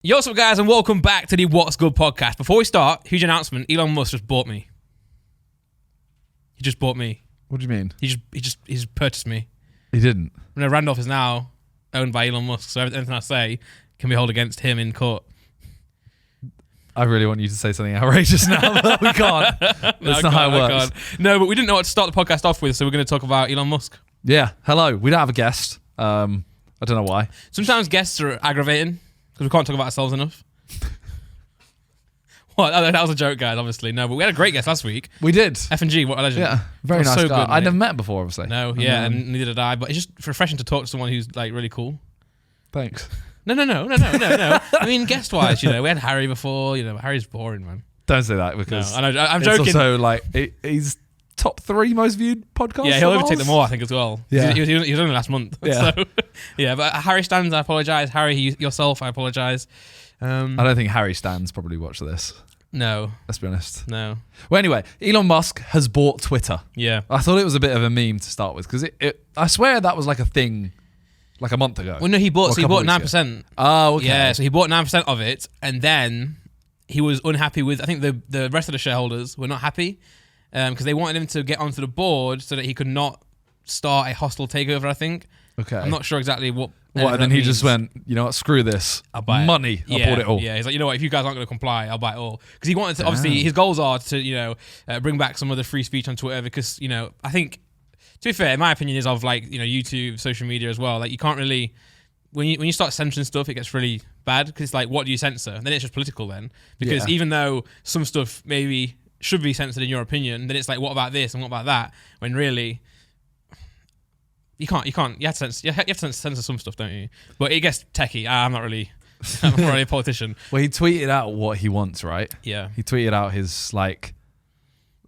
Yo, what's up, guys, and welcome back to the What's Good podcast. Before we start, huge announcement: Elon Musk just bought me. He just bought me. What do you mean? He just purchased me. He didn't. You know, Randolph is now owned by Elon Musk, so anything I say can be held against him in court. I really want you to say something outrageous now, but we can't. That's not how it works. No, but we didn't know what to start the podcast off with, so we're going to talk about Elon Musk. Yeah. Hello. We don't have a guest. I don't know why. Sometimes guests are aggravating because we can't talk about ourselves enough. What? Oh, that was a joke, guys, obviously. No, but we had a great guest last week. We did. F&G, what a legend. Yeah. Very nice so guy. good, I'd never met him before, obviously. No, yeah, and neither did I. But it's just refreshing to talk to someone who's like really cool. Thanks. No. I mean, guest-wise, we had Harry before. Harry's boring, man. Don't say that because I know, I'm joking. It's also like he's top 3 most viewed podcasts. Yeah, he'll overtake them all, I think, as well. Yeah. He was only last month. Yeah. So, yeah, but Harry stands, I apologise. Harry, yourself, I apologise. I don't think Harry Stans probably watched this. No. Let's be honest. No. Well, anyway, Elon Musk has bought Twitter. Yeah. I thought it was a bit of a meme to start with because I swear that was like a thing like a month ago. Well, no, he bought 9%. Oh, okay. Yeah, so he bought 9% of it, and then he was unhappy with, I think the rest of the shareholders were not happy because they wanted him to get onto the board so that he could not start a hostile takeover, I think. Okay. I'm not sure exactly what. And then he just went, you know what, screw this. I'll buy money. it. I bought it all. Yeah, he's like, you know what, if you guys aren't going to comply, I'll buy it all. Because he wanted to, obviously, his goals are to, bring back some of the free speech on Twitter because, I think, to be fair, in my opinion, is of like, YouTube, social media as well. Like, you can't really, when you start censoring stuff, it gets really bad because it's like, what do you censor? And then it's just political then. Because even though some stuff maybe should be censored in your opinion, then it's like, what about this and what about that? When really, you have to censor some stuff, don't you? But it gets techie. I'm not really a politician. Well, he tweeted out what he wants, right? Yeah. He tweeted out his like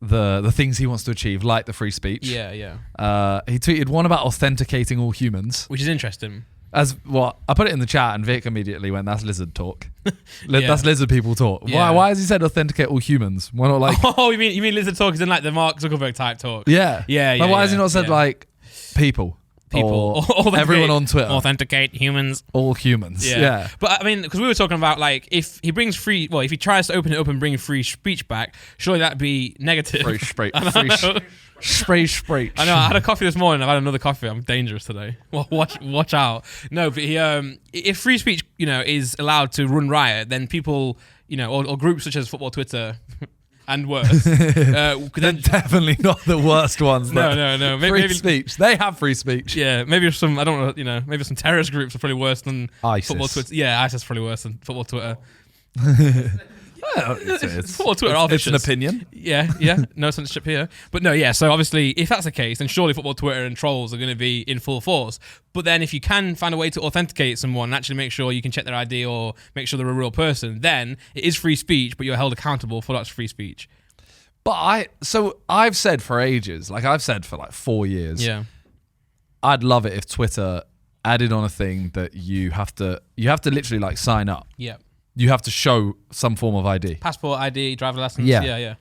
the things he wants to achieve, like the free speech. Yeah. He tweeted one about authenticating all humans, Which is interesting. As what I put it in the chat, and Vic immediately went, "That's lizard talk. That's lizard people talk." Yeah. Why has he said authenticate all humans? Why not like? Oh, you mean lizard talk is in like the Mark Zuckerberg type talk? Yeah. Like, why has he not said like people? Or everyone on Twitter. Authenticate humans. All humans. Yeah. But I mean, because we were talking about like if he tries to open it up and bring free speech back, surely that'd be negative. Free speech. I know. I had a coffee this morning. I've had another coffee. I'm dangerous today. Well, watch out. No, but if free speech, is allowed to run riot, then people, or groups such as Football Twitter. And worse. They're definitely not the worst ones. No. Free speech. They have free speech. Yeah, maybe some, I don't know, maybe some terrorist groups are probably worse than ISIS. Football Twitter. Yeah, ISIS is probably worse than Football Twitter. It's Football Twitter are it's an vicious. opinion. Yeah. No censorship here. But no, so obviously, if that's the case, then surely Football Twitter and trolls are going to be in full force. But then if you can find a way to authenticate someone and actually make sure you can check their ID or make sure they're a real person, then it is free speech, but you're held accountable for that free speech. But I've said for ages, like I've said for like 4 years, Yeah. I'd love it if Twitter added on a thing that you have to literally like sign up. Yeah. You have to show some form of ID. Passport, ID, driver license. Yeah. Yeah.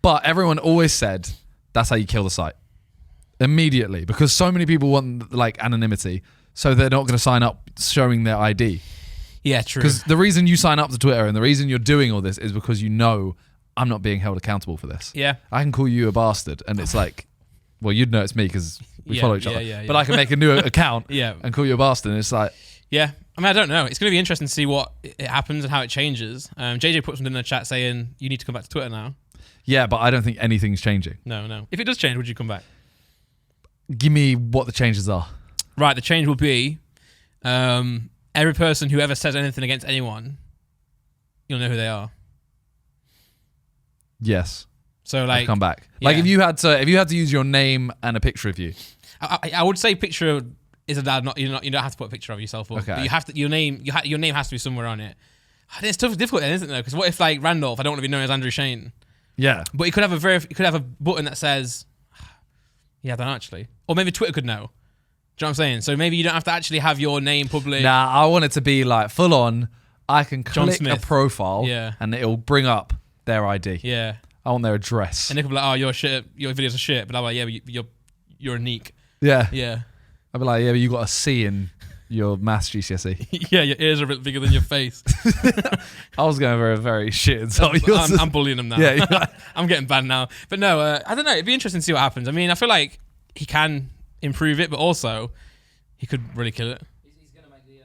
But everyone always said that's how you kill the site. Immediately. Because so many people want like anonymity, so they're not going to sign up showing their ID. Yeah, true. Because the reason you sign up to Twitter and the reason you're doing all this is because you know I'm not being held accountable for this. Yeah. I can call you a bastard and it's like, well, you'd know it's me because we follow each other. Yeah. But I can make a new account Yeah. and call you a bastard and it's like... Yeah. I mean, I don't know. It's going to be interesting to see what it happens and how it changes. JJ put something in the chat saying, you need to come back to Twitter now. Yeah, but I don't think anything's changing. No. If it does change, would you come back? Give me what the changes are. Right, the change will be every person who ever says anything against anyone, you'll know who they are. Yes. So like... I'll come back. Yeah. Like if you had to use your name and a picture of you. I would say picture is allowed. You don't have to put a picture of yourself up. Okay. But you have to, your name has to be somewhere on it. It's difficult then, isn't it? Because what if like Randolph, I don't want to be known as Andrew Shane. Yeah. But you could have a button that says, yeah, I don't know actually. Or maybe Twitter could know. Do you know what I'm saying? So maybe you don't have to actually have your name public. Nah, I want it to be like full on. I can click a profile and it'll bring up their ID. Yeah. I want their address. And they could be like, oh, your videos are shit. But I'm like, yeah, but you're unique. Yeah. Yeah. I'll be like, yeah, but you got a C in your maths GCSE. Yeah, your ears are a bit bigger than your face. I was going for a very shit insult. I'm bullying him now. Yeah. I'm getting bad now. But no, I don't know. It'd be interesting to see what happens. I mean, I feel like he can improve it, but also he could really kill it. He's going to make the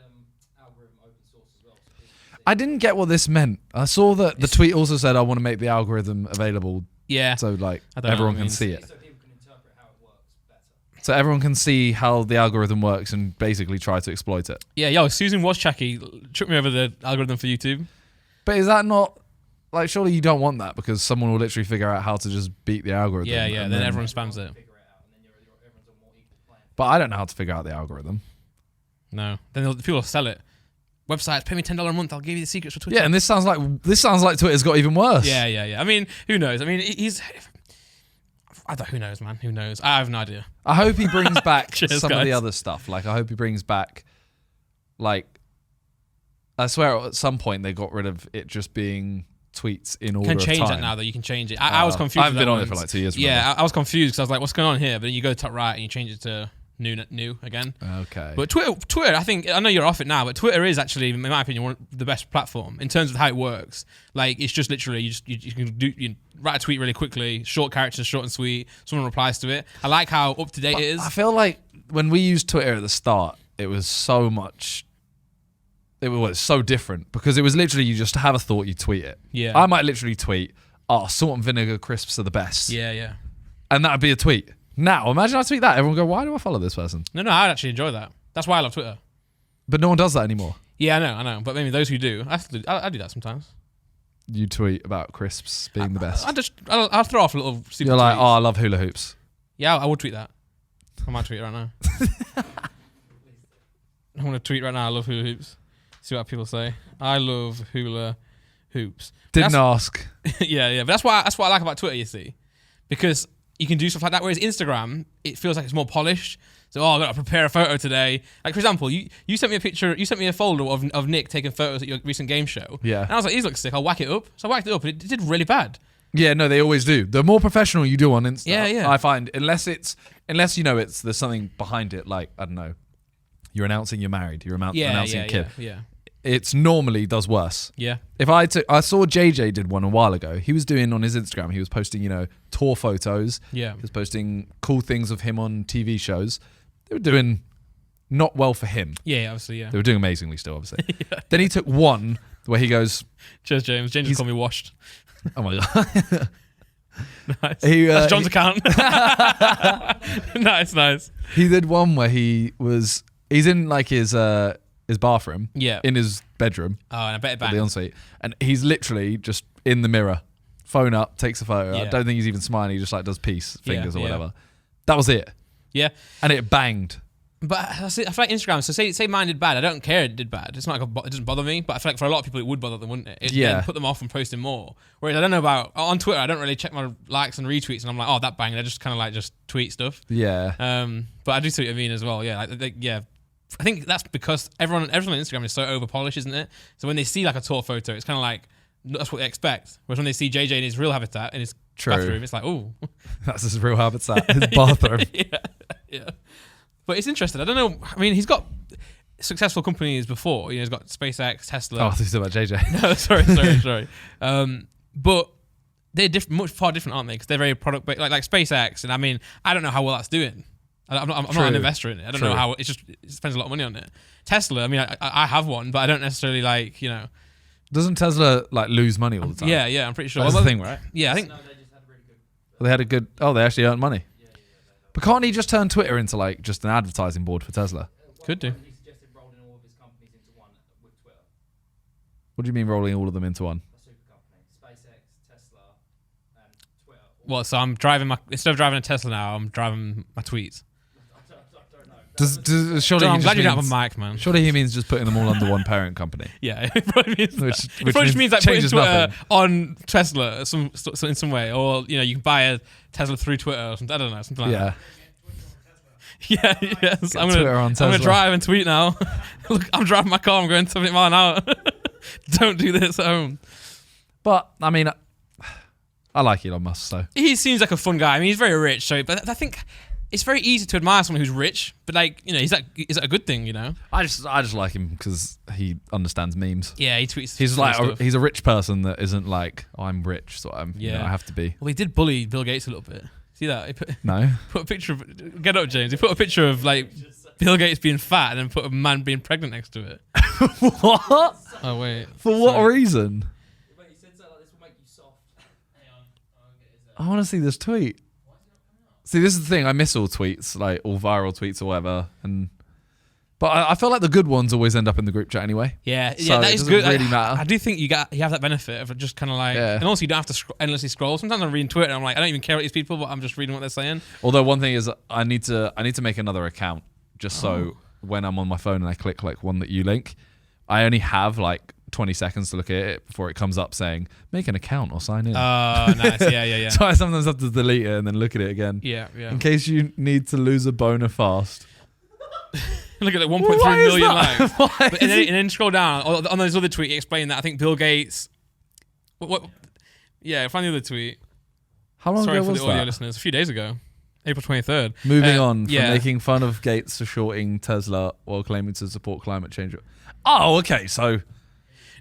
algorithm open source as well. So I didn't get what this meant. I saw that the tweet also said, I want to make the algorithm available. Yeah. So like I don't know everyone what it can means. see it. so people can interpret how it works better. So everyone can see how the algorithm works and basically try to exploit it. Yeah, yo, Susan Wozniacki took me over the algorithm for YouTube. But is that not like, surely you don't want that because someone will literally figure out how to just beat the algorithm. Yeah, and then everyone spams it. Figure it out, and then everyone's on more equal plane. But I don't know how to figure out the algorithm. No, then people will sell it. Websites, pay me $10 a month. I'll give you the secrets for Twitter. Yeah, and this sounds like Twitter's got even worse. Yeah. I mean, who knows? I mean, who knows, man? Who knows? I have no idea. I hope he brings back Cheers, some of the guys. other stuff. Like, I hope he brings back, like, I swear at some point they got rid of it just being tweets in order You can of change time. that now, though. You can change it. I was confused. I haven't with been that on it for once. like 2 years. Yeah, I was confused because I was like, what's going on here? But then you go to top right and you change it to new again. Okay. But Twitter, I know you're off it now, but Twitter is actually, in my opinion, one of the best platform in terms of how it works. Like, it's just literally you write a tweet really quickly, short characters, short and sweet. Someone replies to it. I like how up to date it is. I feel like when we used Twitter at the start, it was so much. It was so different because it was literally you just have a thought, you tweet it. Yeah. I might literally tweet, "Oh, salt and vinegar crisps are the best," Yeah. and that would be a tweet. Now, imagine I tweet that, everyone would go, "Why do I follow this person?" No, I'd actually enjoy that. That's why I love Twitter. But no one does that anymore. Yeah, I know. But maybe those who do, I do that sometimes. You tweet about crisps being the best. I'll throw off a little super You're like, tweets. "Oh, I love hula hoops." Yeah, I would tweet that. I might tweet it right now. I want to tweet right now. I love hula hoops. See what people say. I love hula hoops. Didn't ask. Yeah. But that's what I like about Twitter. You see, because you can do stuff like that. Whereas Instagram, it feels like it's more polished. So, I got to prepare a photo today. Like, for example, you sent me a picture. You sent me a folder of Nick taking photos at your recent game show. Yeah. And I was like, these look sick. I'll whack it up. So I whacked it up, and it did really bad. Yeah, no, they always do. The more professional you do on Insta, Yeah. I find, unless you know there's something behind it, like, I don't know, you're announcing you're married, you're announcing a kid. Yeah. It's normally does worse. Yeah. If I saw JJ did one a while ago. He was doing on his Instagram. He was posting, tour photos. Yeah. He was posting cool things of him on TV shows. They were doing not well for him. Yeah, obviously, yeah. They were doing amazingly still, obviously. Then he took one where he goes, Cheers, James. James just called me washed. "Oh my god." Nice. That's That's John's account. Nice. He did one where he's in like his bathroom, Yeah. in his bedroom, Oh, and I bet it the banged. ensuite, and he's literally just in the mirror, phone up, takes a photo. I Yeah. don't think he's even smiling. He just like does peace fingers or yeah. whatever. That was it, Yeah. and it banged. But I feel like Instagram, so say mine did bad. I don't care it did bad. It's not like it doesn't bother me, but I feel like for a lot of people it would bother them, wouldn't it? It'd Yeah. then put them off from posting more. Whereas I don't know about, on Twitter, I don't really check my likes and retweets, and I'm like, oh, that banged. I just kind of like just tweet stuff. Yeah, But I do see what you mean as well. Yeah, yeah. I think that's because everyone on Instagram is so over polished, isn't it? So when they see like a tour photo, it's kind of like that's what they expect. Whereas when they see JJ in his real habitat in his True. bathroom, it's like, oh, that's his real habitat, his bathroom. yeah. But it's interesting. I don't know. I mean, he's got successful companies before. He's got SpaceX, Tesla. Oh, I thought you said about JJ. No, sorry. But they're far different, aren't they? Because they're very product based, like SpaceX. And I mean, I don't know how well that's doing. I'm not an investor in it. I don't know how. It spends a lot of money on it. Tesla. I mean, I have one, but I don't necessarily Doesn't Tesla like lose money all the time? Yeah. I'm pretty sure. That's the thing, right? Yeah, I think. No, they just had a really good. They had a good. Oh, they actually earned money. But can't he just turn Twitter into like just an advertising board for Tesla? Could do. He suggested rolling all of his companies into one with Twitter. What do you mean rolling all of them into one? A super company. SpaceX, Tesla, and Twitter. Well, so I'm driving instead of driving a Tesla now, I'm driving my tweets. I don't know. Surely I'm he glad just you don't have means- a mic, man. Surely he means just putting them all under one parent company. Yeah, it probably means Which that. It probably just means like putting changes Twitter nothing. on Tesla in some way, or you can buy a Tesla through Twitter or something. I don't know, something like Yeah. that. Yeah, yes. I'm Twitter on gonna Tesla. drive and tweet now. Look, I'm driving my car. I'm going 70 miles an hour. Don't do this at home. But I mean, I like Elon Musk, so He seems like a fun guy. I mean, he's very rich, but I think it's very easy to admire someone who's rich, but like, you know, is that a good thing? You know? I just like him because he understands memes. Yeah, he tweets. He's funny like stuff. he's a rich person that isn't like, oh, I'm rich, so I'm you know, I have to be. Well, he did bully Bill Gates a little bit. See that? He put No. a picture of get up, James. He put a picture of like Bill Gates being fat and then put a man being pregnant next to it. What? Oh wait. For what reason? Wait, you said something like this will make you soft. Hang on. I'll get his, I want to see this tweet. See, this is the thing. I miss all tweets, like all viral tweets or whatever. But I feel like the good ones always end up in the group chat anyway. Yeah, So yeah, that it is doesn't good. really matter. I do think you have that benefit of just kind of like, Yeah. and also you don't have to endlessly scroll. Sometimes I'm reading Twitter and I'm like, I don't even care about these people, but I'm just reading what they're saying. Although one thing is, I need to make another account just so when I'm on my phone and I click like one that you link, I only have like 20 seconds to look at it before it comes up saying make an account or sign in. Oh, nice. Yeah. So I sometimes have to delete it and then look at it again. Yeah. In case you need to lose a boner fast. Look at that 1.3 Why is million that? likes. Why And then scroll down on those other tweet, he explained that I think Bill Gates. What? Yeah, find the other tweet. How long Sorry ago for was the audio that? listeners. A few days ago, April 23rd. Moving on from yeah. making fun of Gates for shorting Tesla while claiming to support climate change. Oh, okay. So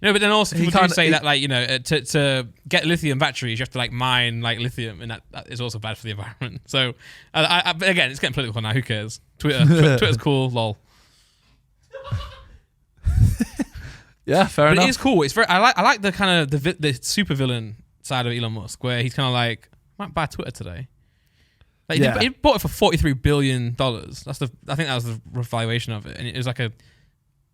No, but then also He people do can't- say he- that like, you know, to get lithium batteries, you have to like mine like lithium, and that is also bad for the environment. So but again, it's getting political now. Who cares? Twitter's cool. Lol. yeah, fair But enough. it is cool. It's very. I like the kind of the super villain side of Elon Musk, where he's kind of like, I might buy Twitter today. Like Yeah. he bought it for $43 billion. I think that was the rough valuation of it, and it was like a.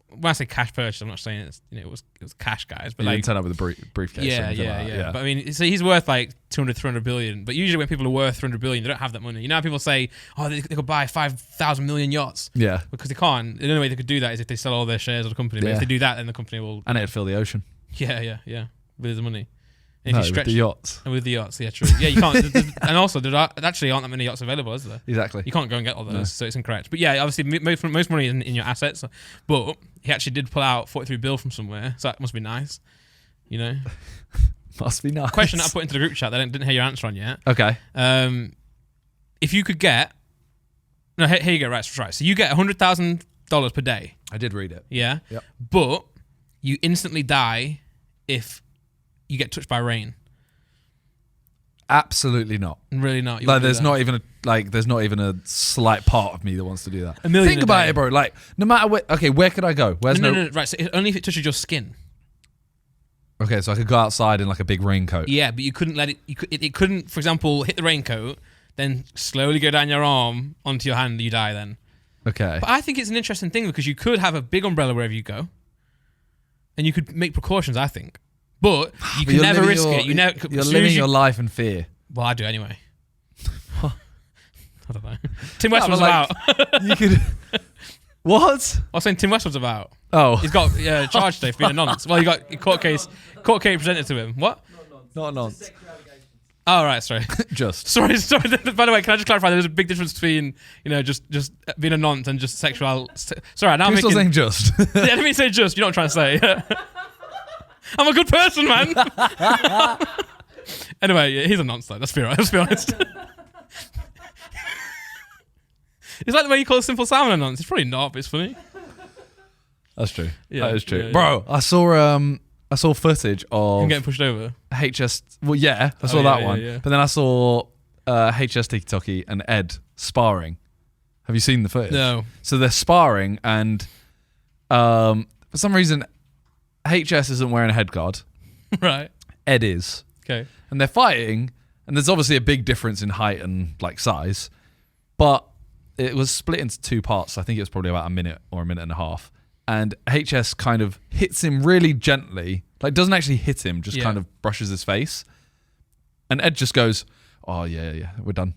When I say cash purchase, I'm not saying it's, you know, it was cash, guys, but You like didn't turn up with a briefcase. or yeah. anything like that. But I mean, so he's worth like 300 billion. But usually when people are worth 300 billion, they don't have that money. You know how people say, oh, they could buy 5,000 million yachts Yeah. because they can't. The only way they could do that is if they sell all their shares of the company. But Yeah. if they do that, then the company will. And it'd fill the ocean. Yeah. With the money. And No, if you with stretch the yachts. and with the yachts, yeah, true. Yeah, you can't. And also, there actually aren't that many yachts available, is there? Exactly. You can't go and get all those, No. so it's incorrect. But yeah, obviously, most money is in your assets. But he actually did pull out 43 bill from somewhere, so that must be nice. You know. Must be nice. Question that I put into the group chat that I didn't hear your answer on yet. Okay. If you could get, no, here you go. Right. So you get $100,000 per day. I did read it. Yeah. Yep. But you instantly die if you get touched by rain. Absolutely not. Really not. You Like, wouldn't do there's that. not even a slight part of me that wants to do that. A million Think a about day. it, bro. Like, no matter where. Okay, where could I go? Where's No. Right. So only if it touches your skin. Okay, so I could go outside in like a big raincoat. Yeah, but you couldn't let it. It couldn't, for example, hit the raincoat, then slowly go down your arm onto your hand. You die then. Okay. But I think it's an interesting thing because you could have a big umbrella wherever you go, and you could make precautions. I think, but you But can you're never living risk your- it. You never. You're as soon living as you- your life in fear. Well, I do anyway. I don't know. Tim West No, was but, about. You could. What? I was saying Tim West was about. Oh, He's got charged today for being a nonce. Well, he got a court case presented to him. What? not nonce. Oh, right, sorry. Just. Sorry. By the way, can I just clarify? There's a big difference between, you know, just being a nonce and just sexual. Sorry, now I'm You're still making. saying just. Yeah, I didn't mean to say just. You know what I'm trying to say. I'm a good person, man. Anyway, yeah, he's a nonce though. Let's be honest. It's like the way you call Simple Simon a nonce. It's probably not, but it's funny. That's true. Yeah, That is true, yeah. bro. I saw footage of I'm getting pushed over. HS. Well, yeah, I saw Oh, that yeah, one. yeah. But then I saw HS TikToky and Ed sparring. Have you seen the footage? No. So they're sparring, and for some reason, HS isn't wearing a head guard. Right. Ed is, Okay. and they're fighting, and there's obviously a big difference in height and like size, but it was split into two parts. I think it was probably about a minute or a minute and a half. And HS kind of hits him really gently, like doesn't actually hit him, just Yeah. kind of brushes his face. And Ed just goes, "Oh yeah, we're done."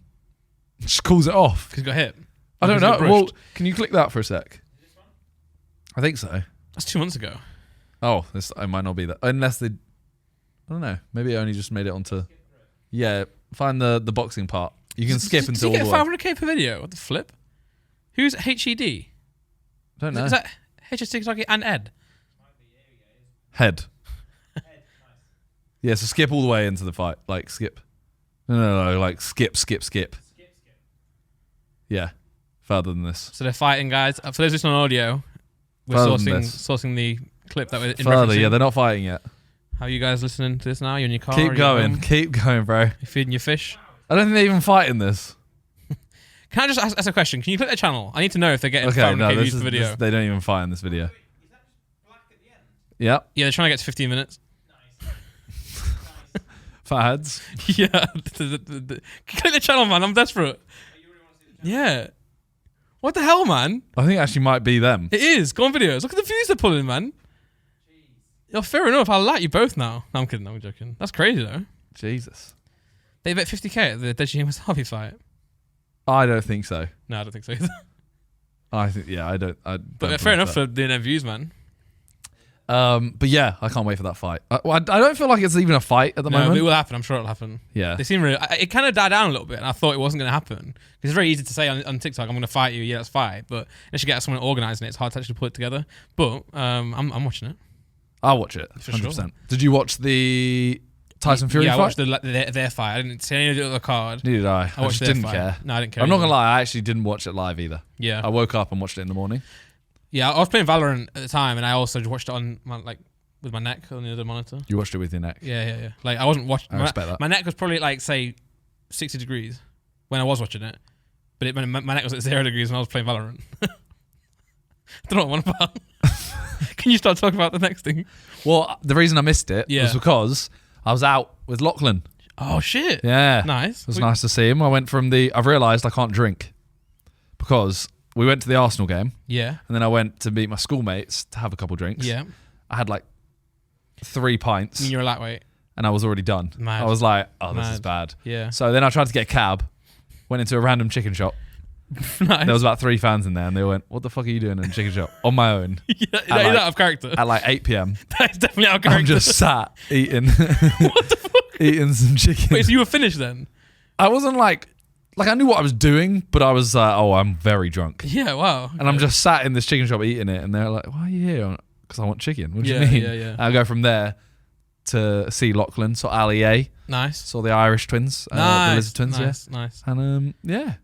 Just calls it off. Because he got hit. I don't Because he know. got Well, brushed. can you click that for a sec? I think so. That's 2 months ago. Oh, this it might not be that, unless they. I don't know. Maybe it only just made it onto. Yeah, find the boxing part. You can skip Did until you get all the way. 500k per video? What the flip? Who's HED? Don't know. Is that HS TikTok and Ed? Head. Yeah, so skip all the way into the fight. Like skip. No, like skip. Yeah, further than this. So they're fighting, guys. For those listening on audio, we're Further than sourcing the clip that we're in Further, referencing. yeah, they're not fighting yet. How are you guys listening to this now? You're in your car? Keep going, bro. You feeding your fish? I don't think they're even fighting this. Can I just ask a question? Can you click their channel? I need to know if they're getting Okay, 500k no, views for the video. they don't even fight in this video. Is that just black at the end? Yep, Yeah, they're trying to get to 15 minutes. Nice. fads. Yeah. Click the channel, man. I'm desperate. You really want to see the channel? Yeah. What the hell, man? I think it actually might be them. It is. Go on videos. Look at the views they're pulling, man. Jeez. Yo, fair enough. I like you both now. No, I'm kidding. I'm joking. That's crazy, though. Jesus. They bet 50k at the Deji and Wasabi fight. I don't think so. No, I don't think so either. I think, yeah, I don't. But fair enough for doing their views, man. But yeah, I can't wait for that fight. I don't feel like it's even a fight at the No, moment. but it will happen. I'm sure it'll happen. Yeah. They seem really. It kind of died down a little bit, and I thought it wasn't going to happen. It's very easy to say on TikTok, "I'm going to fight you." Yeah, let's fight. But unless you get someone organising it, it's hard to actually put it together. But I'm watching it. I'll watch it. For 100%. sure. Did you watch the Tyson Fury yeah, fight? I watched their fight. I didn't see any of the other card. Neither did I. I watched just their didn't fight. care. No, I didn't care. I'm not either. gonna lie. I actually didn't watch it live either. Yeah, I woke up and watched it in the morning. yeah. I was playing Valorant at the time, and I also watched it on with my neck on the other monitor. You watched it with your neck. Yeah. Like I wasn't watching. I respect that. My neck was probably like say 60 degrees when I was watching it, but my neck was at 0 degrees when I was playing Valorant. I don't know what I'm about. Can you start talking about the next thing? Well, the reason I missed it Yeah. was because I was out with Lachlan. Oh shit! Yeah. Nice. It was nice to see him. I've realised I can't drink because we went to the Arsenal game Yeah. and then I went to meet my schoolmates to have a couple drinks. Yeah. I had like 3 pints I mean, you're a lightweight. and I was already done. Mad. I was like, oh, this is Mad. bad. Yeah. So then I tried to get a cab, went into a random chicken shop. Nice. There was about 3 fans in there and they went, what the fuck are you doing in a chicken shop? On my own yeah, that like- is out of character. at like 8 p.m. That is definitely out of character. I'm just sat eating what the fuck? eating some chicken. Wait, so you were finished then? I wasn't like I knew what I was doing, but I was oh, I'm very drunk. Yeah. Wow. And I'm just sat in this chicken shop eating it and they're like, why are you here? Because I want chicken. What do Yeah, you mean? yeah. And I go from there to see Lachlan, saw Ali A, Nice. saw the Irish twins, the Nice. Lizard twins, Nice. Nice. yeah. And yeah, it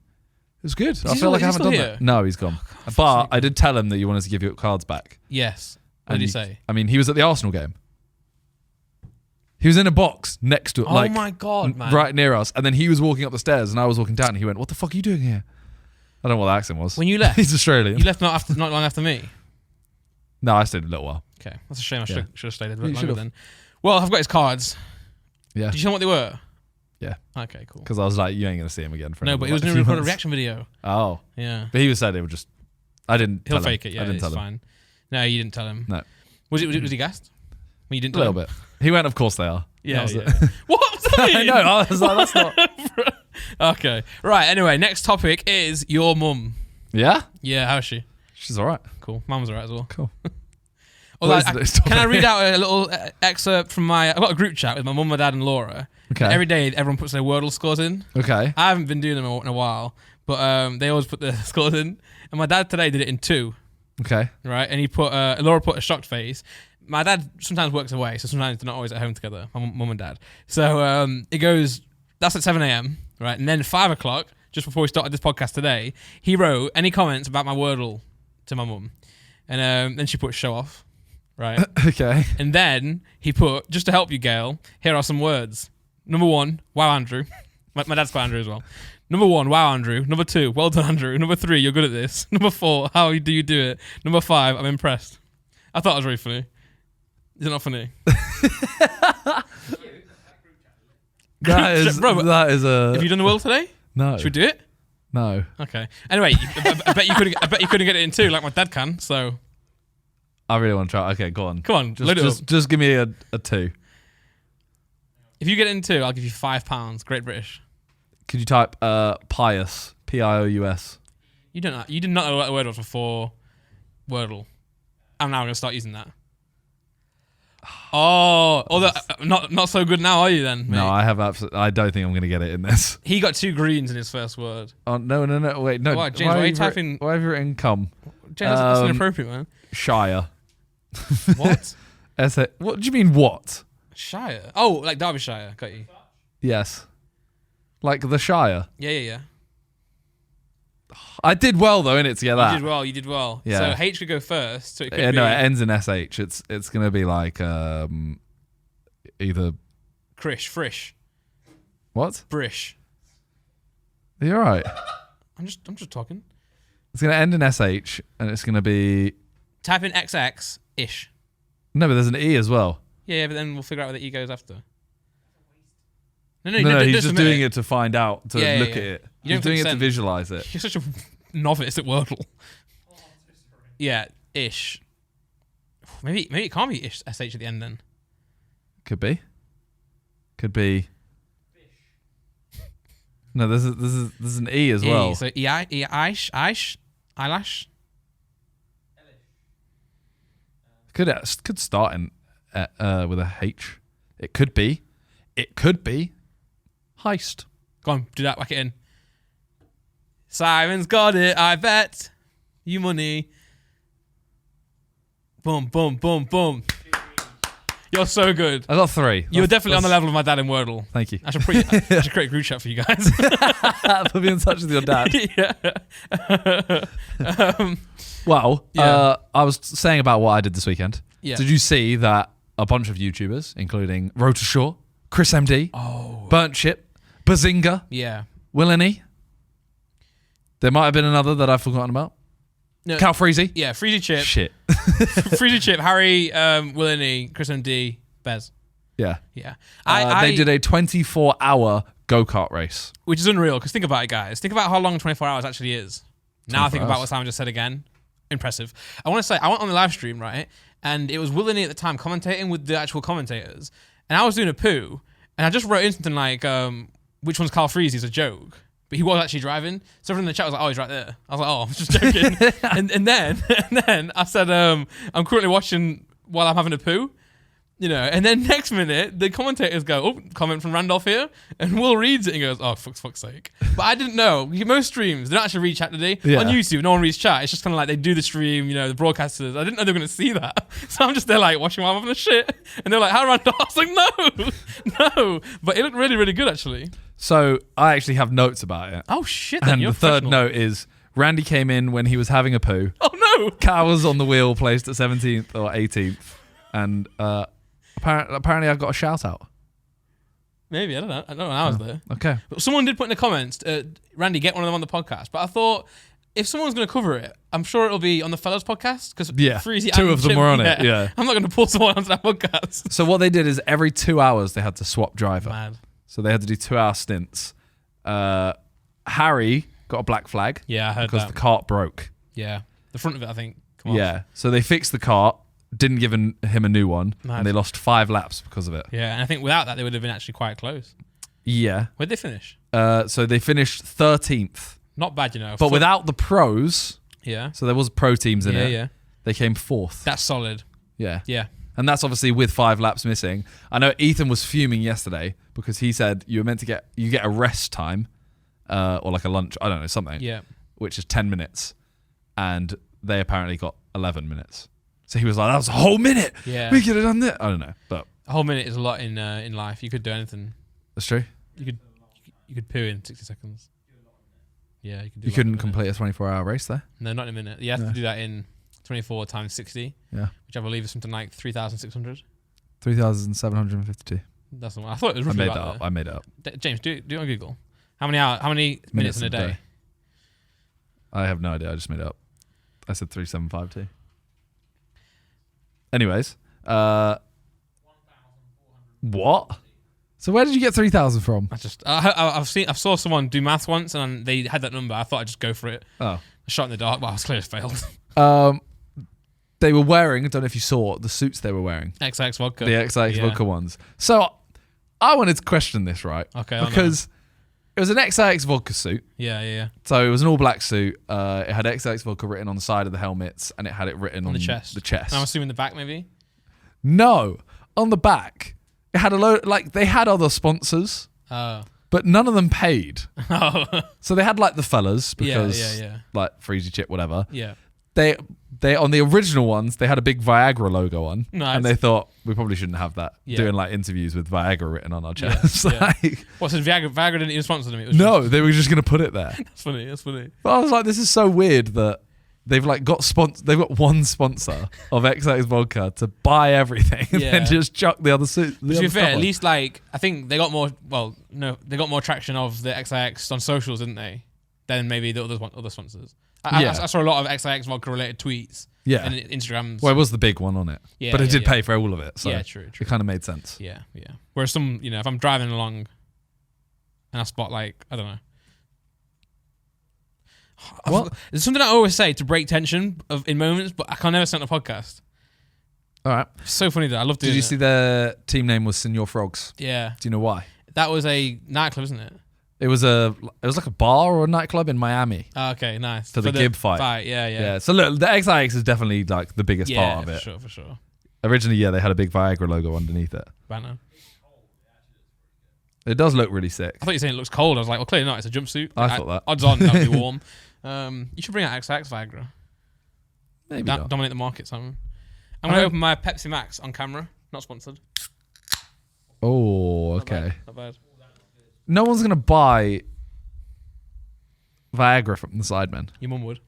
was good. I he feel like I still haven't done here? that. No, he's gone. fuck's But sake. I did tell him that you wanted to give your cards back. Yes. What And did he say? I mean, he was at the Arsenal game. He was in a box next to Oh like my god, man! right near us, and then he was walking up the stairs, and I was walking down. And he went, "What the fuck are you doing here?" I don't know what the accent was. When you left, He's Australian. you left not long after me. No, I stayed a little while. Okay, that's a shame. I should have stayed a You bit longer should've. then. Well, I've got his cards. Yeah, Did you know what they were? Yeah. Okay, cool. because I was like, "You ain't gonna see him again for No, another, but he was like, going to few record a months." reaction video. Oh, Yeah, but he said it would just. I didn't. he'll tell him. fake it. Yeah, I didn't it's tell him. fine. No, you didn't tell him. No. Was he gassed? When you didn't A tell little him? bit. He went. Of course they are. Yeah, That was yeah. it. What was that? I know. I was like, that's not. Okay, right. Anyway, next topic is your mum. Yeah, Yeah, how is she? she's all right. Cool. Mum's alright as well. Cool. Although What is the next can I topic? read out a little excerpt from I've got a group chat with my mum, my dad, and Laura. Okay. And every day, everyone puts their Wordle scores in. Okay. I haven't been doing them in a while, but they always put the scores in. And my dad today did it in 2, Okay. right? And he put Laura put a shocked face. My dad sometimes works away, so sometimes they're not always at home together. My mum and dad. So it goes. That's at 7 a.m. right? And then 5 o'clock, just before we started this podcast today, he wrote any comments about my Wordle to my mum, and then she put show off, right? Okay. And then he put, just to help you, Gail, here are some words. Number 1, wow, Andrew. my dad's called Andrew as well. Number 1, wow, Andrew. Number 2, well done, Andrew. Number 3, you're good at this. Number 4, how do you do it? Number 5, I'm impressed. I thought it was really funny. Is it not funny? Bro, that is a. have you done the will today? No. Should we do it? No. Okay. Anyway, I bet you couldn't. I bet you couldn't get it in 2 like my dad can. So I really want to try. Okay, go on. come on, load it up. Just give me a 2. If you get it in 2, I'll give you £5. Great British. Could you type pious, Pious? You did not know what the word was before Wordle. I'm now going to start using that. Oh, although not so good now, are you then? Mate? No, I have absolutely. I don't think I'm going to get it in this. He got 2 greens in his first word. Oh no! Wait, no. What, James, why are you typing- Why have you written come? James, that's inappropriate, man. Shire. What? What do you mean? What? Shire? Oh, like Derbyshire. Got you. Yes. Like the Shire. Yeah. I did well though, innit, to get that. You did well. Yeah. So H could go first. So it could Yeah, be no, it ends in SH. It's gonna be like either Frish. what? Brish. Are you alright? I'm just talking. It's gonna end in SH and it's gonna be Type in XX ish. no, but there's an E as well. Yeah, but then we'll figure out where the E goes after. No, He's just doing it to find out, to look at it. You He's doing it to visualize it. You're such a novice at Wordle. Yeah, ish. Maybe it can't be ish SH at the end then. Could be. No, there's an E as well. So eyelash. Could start in with a H. It could be heist. Go on, do that. Whack it in. Simon's got it. I bet you money. Boom, boom, boom, boom. You're so good. I got 3. You're definitely on the level of my dad in Wordle. Thank you. I should create a group chat for you guys. Put me in touch with your dad. Yeah. Well, Yeah. I was saying about what I did this weekend. Yeah. Did you see that a bunch of YouTubers, including Rotashaw, Chris MD, Burnt Chip, Bazinga, Yeah. Willany, there might have been another that I've forgotten about. No, Cal Freezy. Yeah, Freezy Chip. Shit. Freezy Chip, Harry, Willany, Chris MD, Bez. Yeah. Yeah. They did a 24-hour go-kart race. Which is unreal, because think about it, guys. Think about how long 24 hours actually is. Now I think 24 about hours. what Simon just said again. Impressive. I want to say, I went on the live stream, right? And it was Willany at the time commentating with the actual commentators. And I was doing a poo. And I just wrote in something like, which one's Carl Freeze? He's a joke. But he was actually driving. So everyone in the chat was like, oh, he's right there. I was like, oh, I'm just joking. and then I said, I'm currently watching while I'm having a poo. You know, and then next minute, the commentators go, oh, comment from Randolph here. And Will reads it and goes, oh, fuck's sake. But I didn't know. Most streams, they don't actually read chat today. Yeah. On YouTube, no one reads chat. It's just kind of like they do the stream, you know, the broadcasters. I didn't know they were going to see that. So I'm just there like watching while I'm having a shit. And they're like, how Randolph? I was like, no. But it looked really, really good, actually. So I actually have notes about it. Oh, shit. Then And you're the third professional. note is Randy came in when he was having a poo. Oh, no. Cal was on the wheel, placed at 17th or 18th. And apparently I got a shout out. Maybe, I don't know. I don't know when I was there. Okay. But someone did put in the comments, Randy, get one of them on the podcast. But I thought, if someone's going to cover it, I'm sure it'll be on the Fellas podcast. Because Yeah, Freezy 2 and of them Chip- were on it, yeah. I'm not going to pull someone onto that podcast. So what they did is every 2 hours they had to swap driver. Mad. So they had to do 2-hour stints. Harry got a black flag Yeah, I heard because that. the cart broke. Yeah. The front of it, I think. Come on. Yeah. So they fixed the cart, didn't give him a new one, Mad. and they lost 5 laps because of it. Yeah, and I think without that, they would have been actually quite close. Yeah. Where'd they finish? So they finished 13th. Not bad, you know. But without the pros, Yeah. so there was pro teams in Yeah, it, yeah. they came 4th. That's solid. Yeah. Yeah. And that's obviously with 5 laps missing. I know Ethan was fuming yesterday because he said you were meant to get a rest time or like a lunch, I don't know, something, Yeah. which is 10 minutes. And they apparently got 11 minutes. So he was like, that was a whole minute. Yeah. We could have done that. I don't know, but A whole minute is a lot in life. You could do anything. that's true. You could poo in 60 seconds. Yeah, you could do You that couldn't in a minute. complete a 24-hour race there. No, not in a minute. You have No. to do that in 24 times 60, Yeah. which I believe is something like 3,600. 3,752. That's the one. I thought it was I roughly made that about up. I made it up. James, do it on Google. How many minutes in a day? I have no idea. I just made it up. I said 3,752. Anyways, what? So where did you get 3,000 from? I saw someone do maths once and they had that number. I thought I'd just go for it. Oh. A shot in the dark, but I was clearly failed. They were wearing, I don't know if you saw, the suits they were wearing. XX vodka. The XX Yeah. vodka ones. So I wanted to question this, right? Okay, I know. Because it was an XX vodka suit. Yeah. So it was an all black suit. It had XX vodka written on the side of the helmets and it had it written on the chest. The chest. And I'm assuming the back, maybe? No. On the back, it had a load, like they had other sponsors, Oh. but none of them paid. Oh. So they had like the fellas because Yeah. like Freezy Chip, whatever. Yeah. they on the original ones they had a big Viagra logo on, Nice. and they thought we probably shouldn't have that Yeah. doing like interviews with Viagra written on our chests. Yeah. Like, What, so Viagra didn't even sponsor them? It was no, they were just gonna put it there. That's funny. That's funny. But I was like, this is so weird that they've like got they've got one sponsor of XX vodka to buy everything and Yeah. then just chuck the other suit. To be fair, at least like I think they got more. Well, no, they got more traction of the XIX on socials, didn't they? Than maybe the other sponsors. I saw a lot of XIX vodka related tweets. Yeah. And Instagrams. Well, it was the big one on it. Yeah, But it yeah, did yeah. pay for all of it. So Yeah, true. it kind of made sense. Yeah. Whereas some, if I'm driving along and I spot like, I don't know. What? There's something I always say to break tension in moments, but I can never say it on a podcast. All right. It's so funny that I love doing Did you it. see their team name was Senor Frogs? Yeah. Do you know why? That was a nightclub, isn't it? It was like a bar or a nightclub in Miami. Oh, okay, nice. For the Gibb fight. Yeah. Yeah. So look, the XIX is definitely like the biggest part of it. For sure. Originally, yeah, they had a big Viagra logo underneath it. Banner. It does look really sick. I thought you were saying it looks cold. I was like, well, clearly not. It's a jumpsuit. I thought that. Odds on, that'll be warm. You should bring out XX Viagra. Maybe not. Dominate the market, Simon. I'm going to open my Pepsi Max on camera. Not sponsored. Oh, okay. Not bad. No one's gonna buy Viagra from the Sidemen. Your mum would.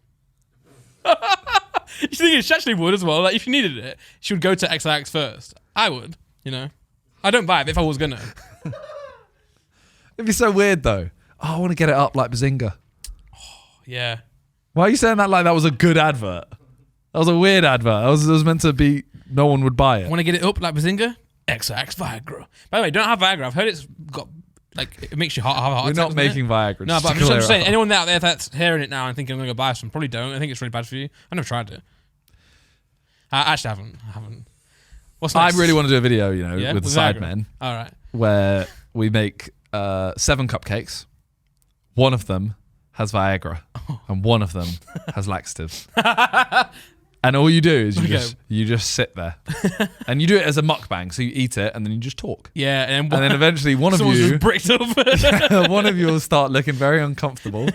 You think she actually would as well? Like, if she needed it, she would go to XX first. I would, I don't buy it, but if I was gonna. It'd be so weird though. Oh, I want to get it up like Bazinga. Yeah. Why are you saying that like that was a good advert? That was a weird advert. It was meant to be. No one would buy it. Want to get it up like Bazinga? XX Viagra. By the way, don't have Viagra. I've heard it's got, it makes you have a heart We're attack, not doesn't making it? Viagra. No, but I'm to clear just saying, it up. anyone out there that's hearing it now and thinking I'm going to go buy some, probably don't. I think it's really bad for you. I never tried it. I actually haven't. What's I next? really want to do a video, with the Viagra? Sidemen, All right. where we make 7 cupcakes. One of them has Viagra, and one of them has laxatives. And all you do is you just sit there, and you do it as a mukbang. So you eat it, and then you just talk. Yeah, and then eventually one of someone's you, just bricked up. one of you will start looking very uncomfortable,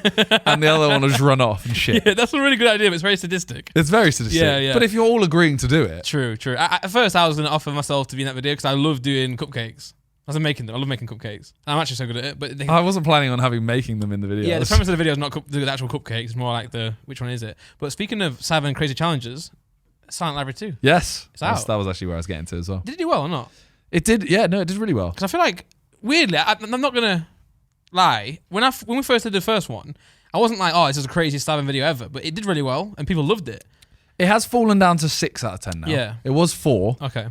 and the other one will just run off and shit. Yeah, that's a really good idea, but it's very sadistic. It's very sadistic. Yeah. But if you're all agreeing to do it, True. At first, I was going to offer myself to be in that video because I love doing cupcakes. I love making cupcakes. I'm actually so good at it. But I wasn't planning on making them in the video. yeah, the premise of the video is not the actual cupcakes. It's more like which one is it? But speaking of 7 crazy challenges, Silent Library 2. Yes. out. That was actually where I was getting to as well. Did it do well or not? It did. Yeah, no, it did really well. Because I feel like, weirdly, I'm not going to lie. When we first did the first one, I wasn't like, oh, this is the craziest Silent video ever. But it did really well, and people loved it. It has fallen down to 6 out of 10 now. Yeah. It was 4. Okay.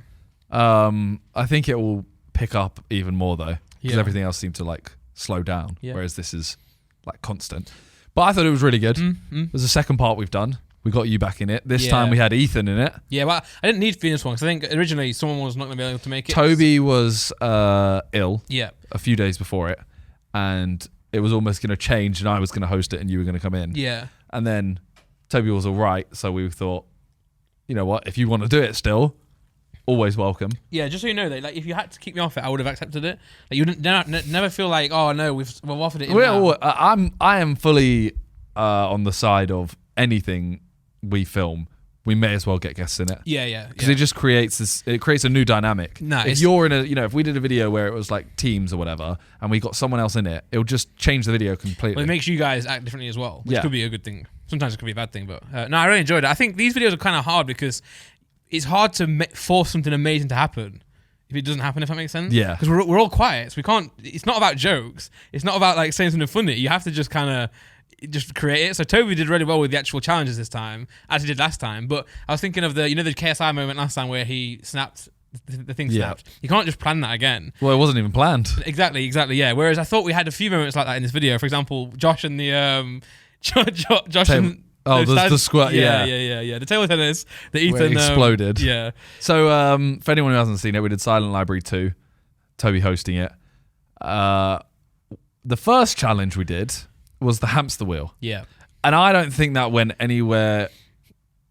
I think it will pick up even more though, because Yeah. everything else seemed to like slow down, Yeah. whereas this is like constant. But I thought it was really good. It was the second part we've done. We got you back in it. This Yeah. time we had Ethan in it. Yeah, well, I didn't need to be in this one because I think originally someone was not going to be able to make it. Toby was ill Yeah. a few days before it, and it was almost going to change, and I was going to host it, and you were going to come in. Yeah. And then Toby was all right, so we thought, you know what? If you want to do it still, always welcome. Yeah, just so you know, that like if you had to keep me off it, I would have accepted it. Like, you wouldn't never feel like, oh no, we've offered it. I am fully on the side of anything we film. We may as well get guests in it. Yeah. Because it just creates a new dynamic. Nah, if you're in if we did a video where it was like teams or whatever, and we got someone else in it, it'll just change the video completely. Well, it makes you guys act differently as well, which Yeah. could be a good thing. Sometimes it could be a bad thing, but no, I really enjoyed it. I think these videos are kind of hard because it's hard to force something amazing to happen if it doesn't happen, if that makes sense. Yeah. Because we're all quiet, so we can't. It's not about jokes. It's not about like saying something funny. You have to just kind of just create it. So Toby did really well with the actual challenges this time, as he did last time. But I was thinking of the KSI moment last time where he snapped. The thing snapped. You can't just plan that again. Well, it wasn't even planned. Exactly. Yeah. Whereas I thought we had a few moments like that in this video. For example, Josh and the Josh and. The squat. Yeah. The table tennis, the Ethan Where it exploded. Yeah. So for anyone who hasn't seen it, we did Silent Library 2, Toby hosting it. The first challenge we did was the hamster wheel. Yeah. And I don't think that went anywhere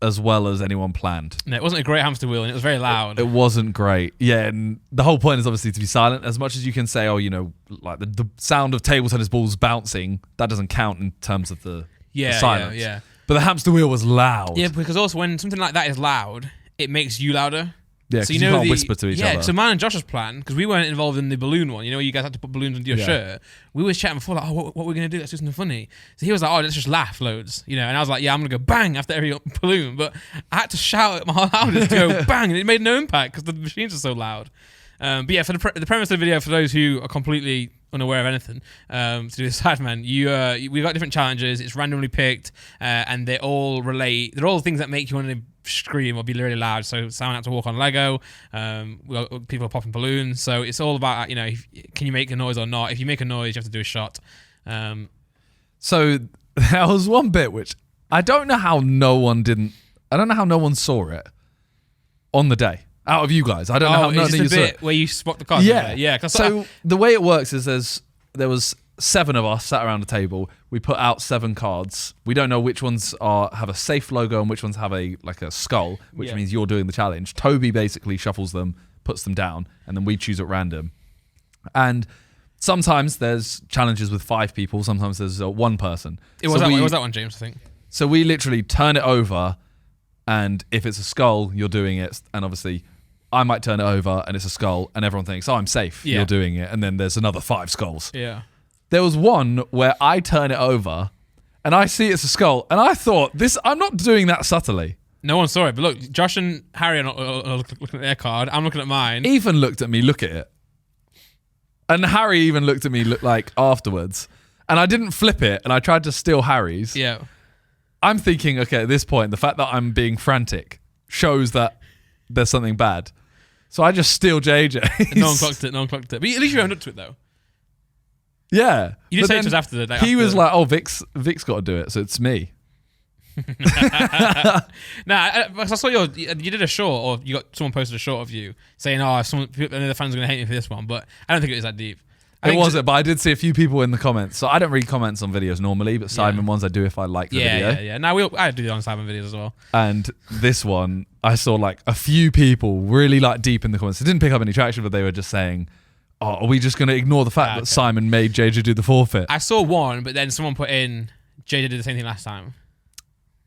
as well as anyone planned. No, it wasn't a great hamster wheel, and it was very loud. It wasn't great. Yeah, and the whole point is obviously to be silent. As much as you can say, like the sound of table tennis balls bouncing, that doesn't count in terms of the silence. Yeah. But the hamster wheel was loud. Yeah, because also when something like that is loud, it makes you louder. Yeah, because you can't whisper to each other. Yeah, so mine and Josh's plan, because we weren't involved in the balloon one. You know, you guys had to put balloons under your shirt. We were chatting before, like, oh, what we're going to do? Let's do something funny. So he was like, oh, let's just laugh loads. You know, and I was like, yeah, I'm going to go bang after every balloon. But I had to shout at my loudest to go bang, and it made no impact because the machines are so loud. But yeah, for the premise of the video, for those who are completely unaware of anything to do with Sidemen, we got different challenges. It's randomly picked, and they all relate. They're all things that make you want to scream or be really loud. So someone had to walk on Lego. We got people are popping balloons. So it's all about, you know, can you make a noise or not? If you make a noise, you have to do a shot. So there was one bit which I don't know how no one saw it on the day. Out of you guys, I don't know how none of you saw it. Where you spot the cards. Yeah. So the way it works is there was 7 of us sat around a table. We put out 7 cards. We don't know which ones have a safe logo and which ones have a skull, which means you're doing the challenge. Toby basically shuffles them, puts them down, and then we choose at random. And sometimes there's challenges with 5 people. Sometimes there's 1 person. It was that one, James, I think. So we literally turn it over, and if it's a skull, you're doing it, and obviously I might turn it over and it's a skull and everyone thinks, oh, I'm safe. You're doing it. And then there's another 5 skulls. Yeah. There was one where I turn it over and I see it's a skull and I thought, I'm not doing that subtly. No one saw it. But look, Josh and Harry are looking at their card. I'm looking at mine. Ethan looked at me, look at it. And Harry even looked at me afterwards. And I didn't flip it and I tried to steal Harry's. Yeah. I'm thinking, okay, at this point, the fact that I'm being frantic shows that there's something bad. So I just steal JJ. No one clocked it. But at least you owned up to it, though. Yeah. You didn't say it was after the day. He was like, oh, Vic's got to do it, so it's me. I saw you did a short, or someone posted a short of you saying, oh, the fans are going to hate me for this one, but I don't think it was that deep. It wasn't, but I did see a few people in the comments. So I don't read comments on videos normally, but Sidemen ones I do if I like the video. Yeah. Now I do it on Sidemen videos as well. And this one, I saw a few people really deep in the comments. It didn't pick up any traction, but they were just saying, oh, are we just going to ignore the fact that Simon made JJ do the forfeit? I saw one, but then someone put in, JJ did the same thing last time.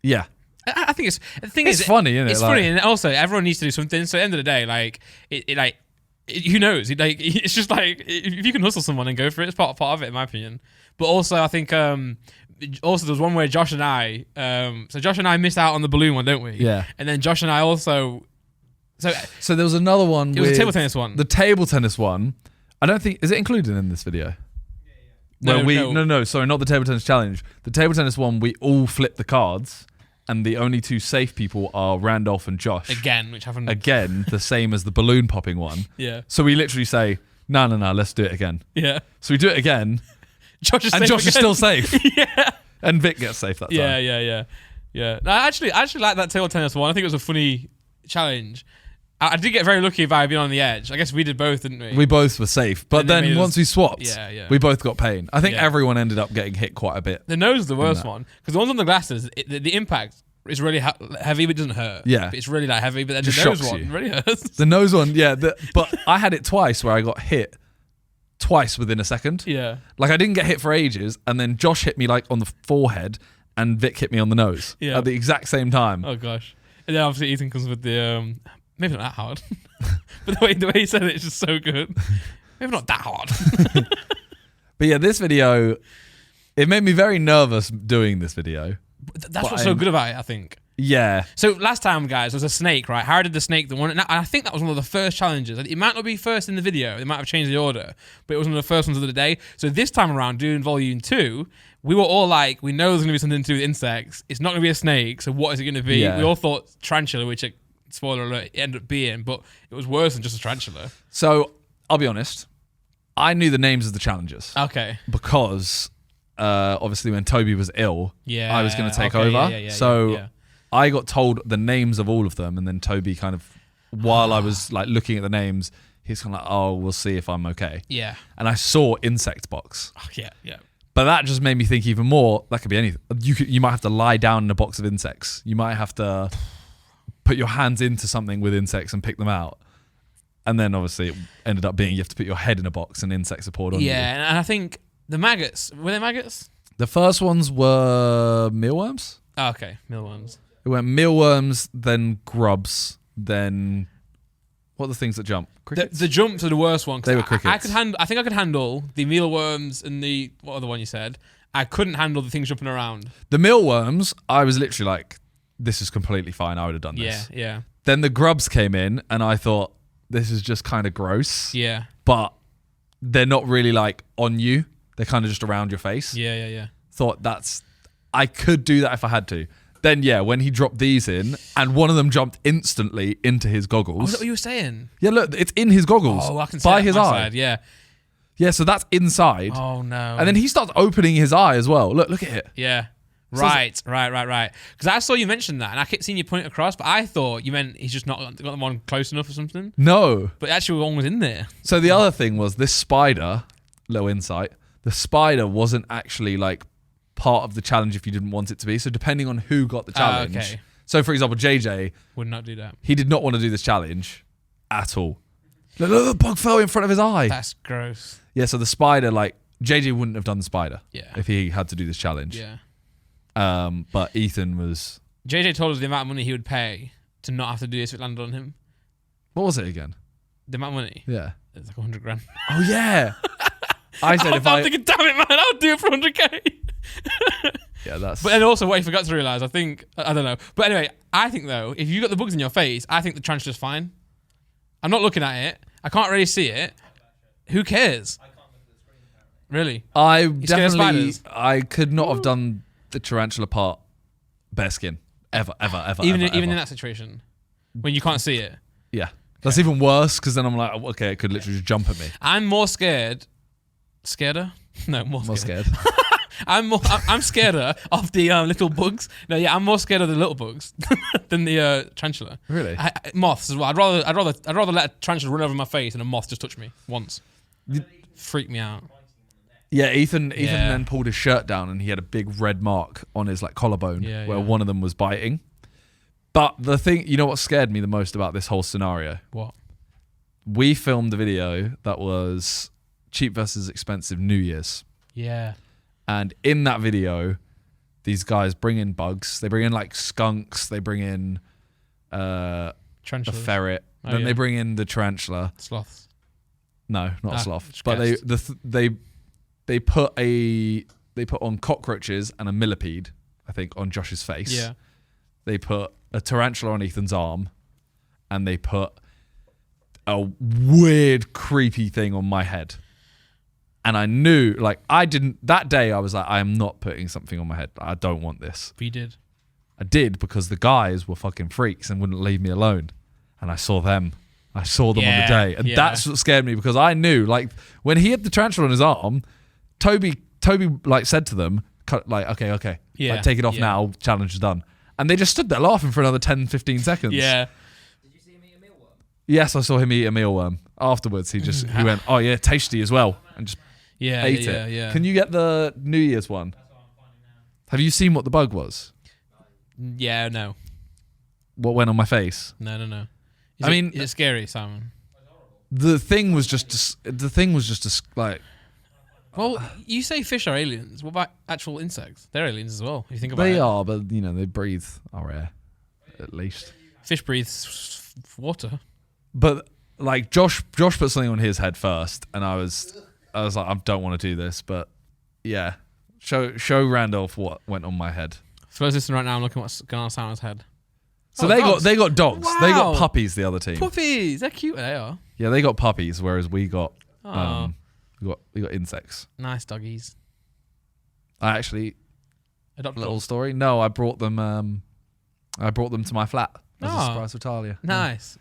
Yeah. I think it's funny, isn't it? It's funny, and also everyone needs to do something. So at the end of the day, who knows? It's just if you can hustle someone and go for it, it's part of it, in my opinion. But also, I think also there was one where Josh and I missed out on the balloon one, don't we? Yeah. And then Josh and I also. So there was another one. It was a table tennis one. The table tennis one. I don't think is it included in this video. No, no. Sorry, not the table tennis challenge. The table tennis one, we all flip the cards. And the only 2 safe people are Randolph and Josh. Again, which happened. Again, the same as the balloon popping one. Yeah. So we literally say, no, let's do it again. Yeah. So we do it again. Josh is still safe. Yeah. And Vic gets safe that time. Yeah. No, I actually like that table tennis one. I think it was a funny challenge. I did get very lucky by being on the edge. I guess we did both, didn't we? We both were safe. But then once we swapped, we both got pain. I think everyone ended up getting hit quite a bit. The nose is the worst one. Because the ones on the glasses, the impact is really heavy, but it doesn't hurt. Yeah. But it's really heavy, but then Just the nose shocks one you. really hurts. The nose one, yeah. But I had it twice where I got hit twice within a second. Yeah. I didn't get hit for ages, and then Josh hit me on the forehead, and Vic hit me on the nose at the exact same time. Oh gosh. And then obviously Ethan comes with the maybe not that hard, but the way he said it is just so good. Maybe not that hard. But yeah, this video, it made me very nervous doing this video. That's what's so good about it, I think. Yeah. So last time, guys, was a snake, right? Harry did the snake, the one, and I think that was one of the first challenges. It might not be first in the video, they might have changed the order, but it was one of the first ones of the day. So this time around, doing volume 2, we were all like, we know there's going to be something to do with insects. It's not going to be a snake, so what is it going to be? Yeah. We all thought tarantula, which, spoiler alert, it ended up being, but it was worse than just a tarantula. So, I'll be honest, I knew the names of the challenges. Okay. Because, obviously, when Toby was ill, I was going to take over. Yeah. I got told the names of all of them, and then Toby kind of, while I was looking at the names, he's kind of oh, we'll see if I'm okay. Yeah. And I saw insect box. Oh, yeah. But that just made me think even more, that could be anything. You might have to lie down in a box of insects. You might have to put your hands into something with insects and pick them out. And then obviously it ended up being you have to put your head in a box and insects are poured on you. Yeah, and I think the maggots, were they maggots? The first ones were mealworms. Oh, okay, mealworms. It went mealworms, then grubs, then what are the things that jump? Crickets? The jumps are the worst one. 'Cause They were I crickets. I think I could handle the mealworms and the what other one you said. I couldn't handle the things jumping around. The mealworms, I was literally like, this is completely fine. I would have done Yeah, this. yeah, Then the grubs came in, and I thought, this is just kind of gross. yeah, But they're not really like on you. They're kind of just around your face. yeah. Thought I could do that if I had to. Then yeah, when he dropped these in, and one of them jumped instantly into his Oh, is goggles. that what you were saying? Yeah, look, it's in his goggles. Oh, I can see by that his on my eye. side, yeah. Yeah, so that's inside. Oh no. And then he starts opening his eye as well. Look at it. Yeah. Right. Because I saw you mention that, and I kept seeing you point across, but I thought you meant he's just not got them on close enough or something. No. But actually, one was in there. So the other thing was this spider, little insight, the spider wasn't actually like part of the challenge if you didn't want it to be. So depending on who got the challenge. Okay. So for example, JJ, Would not do that. he did not want to do this challenge at all. Look, the bug fell in front of his eye. That's gross. Yeah, so the spider, like, JJ wouldn't have done the spider Yeah. if he had to do this challenge. Yeah. But Ethan was... JJ told us the amount of money he would pay to not have to do this if it landed on him. What was it again? The amount of money? Yeah. It's like 100 grand. Oh, yeah. I said if I'm thinking, damn it, man, I'll do it for 100k. Yeah, that's... But then also, what I forgot to realise, I think, I don't know. But anyway, I think though, if you got the bugs in your face, I think the tarantula's fine. I'm not looking at it. I can't really see it. Who cares? Really? I scared of definitely... spiders? I could not have done the tarantula part bare skin. Ever. Even ever. in that situation, when you can't see it. Yeah. That's even worse because then I'm like, okay, it could literally just jump at me. I'm more scared. Scared? No, more More scared. scared. I'm scared of the little bugs. No, yeah, I'm more scared of the little bugs than the tarantula. Really? Moths as well. I'd rather let a tarantula run over my face than a moth just touch me once. Freak me out. Yeah, Ethan Yeah. then pulled his shirt down and he had a big red mark on his like collarbone Yeah, where yeah. one of them was biting. But the thing, you know what scared me the most about this whole scenario? What? We filmed the video that was cheap versus expensive New Year's. Yeah. And in that video, these guys bring in bugs. They bring in like skunks. They bring in a Tarantulas. ferret. Oh, Then yeah. they bring in the tarantula. Sloths. No, not a sloth. just But guessed. they put on cockroaches and a millipede, I think, on Josh's face. Yeah. They put a tarantula on Ethan's arm, and they put a weird, creepy thing on my head. And I knew, like, that day I was like, I am not putting something on my head. I don't want this. But you did. I did because the guys were fucking freaks and wouldn't leave me alone. And I saw them. I saw them on the day. And that's what scared me because I knew, like, when he had the tarantula on his arm, Toby like said to them, like, okay. Yeah, Like, take it off yeah. now. Challenge is done. And they just stood there laughing for another 10, 15 seconds. Yeah. Did you see him eat a mealworm? Yes, I saw him eat a mealworm. Afterwards, he went, oh yeah, tasty as well. And just Yeah. ate yeah, it. Yeah. Can you get the New Year's one? That's what I'm finding now. Have you seen what the bug was? Yeah. No. What went on my face? No. Is it scary, Simon? The thing was just like, Well, you say fish are aliens. What about actual insects? They're aliens as well. If you think about it. they are, but you know, they breathe our air, at least. Fish breathes water. But like Josh put something on his head first, and I was like, I don't want to do this, but yeah, show Randolph what went on my head. For those listening right now, I'm looking at what's going on Simon's head. So Oh, they dogs. got dogs. They got Wow. puppies. The other team, Puppies. They're cute. They are. yeah, they got puppies, whereas we got Oh, we got insects. nice doggies. I actually Adopt little dogs. story. No, I brought them to my flat as a Oh. surprise for Talia. Nice.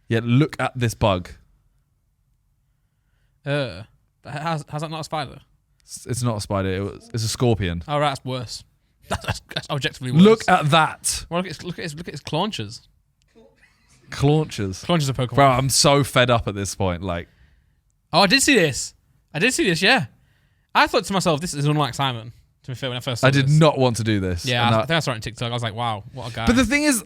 Yeah, look at this bug. But how's that not a spider? It's not a spider. It's a scorpion. Oh, right, that's worse. That's objectively worse. Look at that. Well, look at his claunches. Claunches. Claunches are Pokemon. Bro, I'm so fed up at this point. Like, Oh, I did see this. Yeah. I thought to myself, this is unlike Simon. To be fair, when I first saw I did this. not want to do this. Yeah, And I think I saw it on TikTok. I was like, wow, what a guy. but the thing is,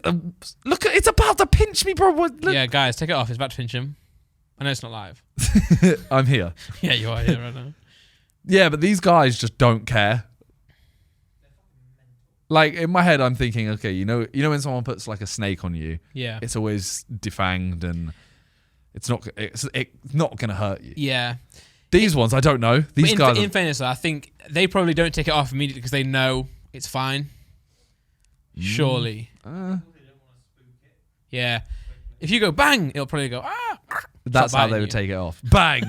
look, it's about to pinch me, bro. Look. Yeah, guys, take it off. It's about to pinch him. I know it's not live. I'm here. Yeah, you are here right now. Yeah, but these guys just don't care. Like in my head, I'm thinking, okay, you know when someone puts like a snake on you, Yeah. it's always defanged and it's not going to hurt you. Yeah. These ones, I don't know. These guys. In fairness, I think they probably don't take it off immediately because they know it's fine. Surely. Yeah. If you go bang, it'll probably go, ah. That's how they would take it off. Bang.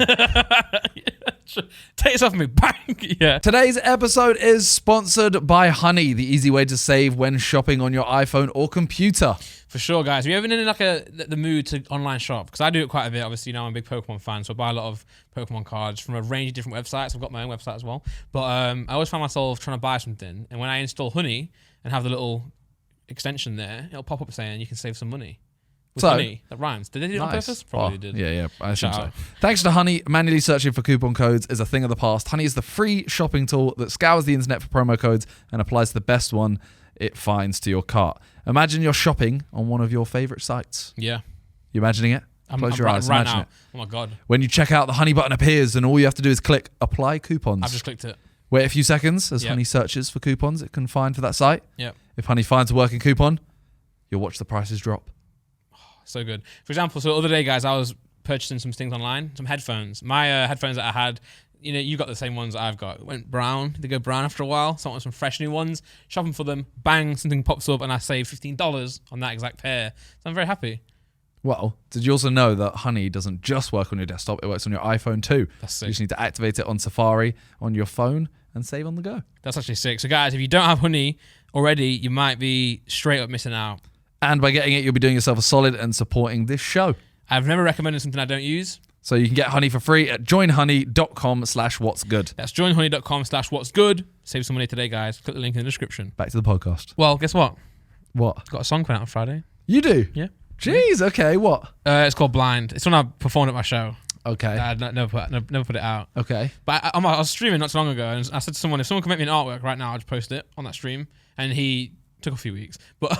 Take it off me. Bang. Yeah. Today's episode is sponsored by Honey, the easy way to save when shopping on your iPhone or computer. For sure, guys. Are you ever in like the mood to online shop? Because I do it quite a bit. Obviously, I'm a big Pokemon fan, so I buy a lot of Pokemon cards from a range of different websites. I've got my own website as well. But I always find myself trying to buy something, and when I install Honey and have the little extension there, it'll pop up saying you can save some money. With Honey, that rhymes. Did they do it on purpose? Probably did. Yeah, I assume so. out. Thanks to Honey, manually searching for coupon codes is a thing of the past. Honey is the free shopping tool that scours the internet for promo codes and applies the best one it finds to your cart. Imagine you're shopping on one of your favorite sites. Yeah. You imagining it? Close your eyes. Right Imagine now. it. Oh my God. When you check out, the Honey button appears and all you have to do is click Apply Coupons. I've just clicked it. Wait a few seconds as Yep. Honey searches for coupons it can find for that site. Yep. If Honey finds a working coupon, you'll watch the prices drop. So good. For example, so the other day, guys, I was purchasing some things online, some headphones. My headphones that I had, you got the same ones that I've got. It went brown. They go brown after a while. So I want some fresh new ones. Shopping for them. Bang, something pops up and I save $15 on that exact pair. So I'm very happy. Well, did you also know that Honey doesn't just work on your desktop, it works on your iPhone too. That's sick. You just need to activate it on Safari on your phone and save on the go. That's actually sick. So guys, if you don't have Honey already, you might be straight up missing out. And by getting it, you'll be doing yourself a solid and supporting this show. I've never recommended something I don't use. So you can get Honey for free at joinhoney.com/what's good. That's joinhoney.com/what's good. Save some money today, guys. Click the link in the description. Back to the podcast. Well, guess what? What? Got a song coming out on Friday. You do? Yeah. Jeez, okay, what? It's called Blind. It's one I performed at my show. Okay. I never put it out. Okay. But I was streaming not so long ago, and I said to someone, if someone can make me an artwork right now, I'd just post it on that stream. And he took a few weeks, but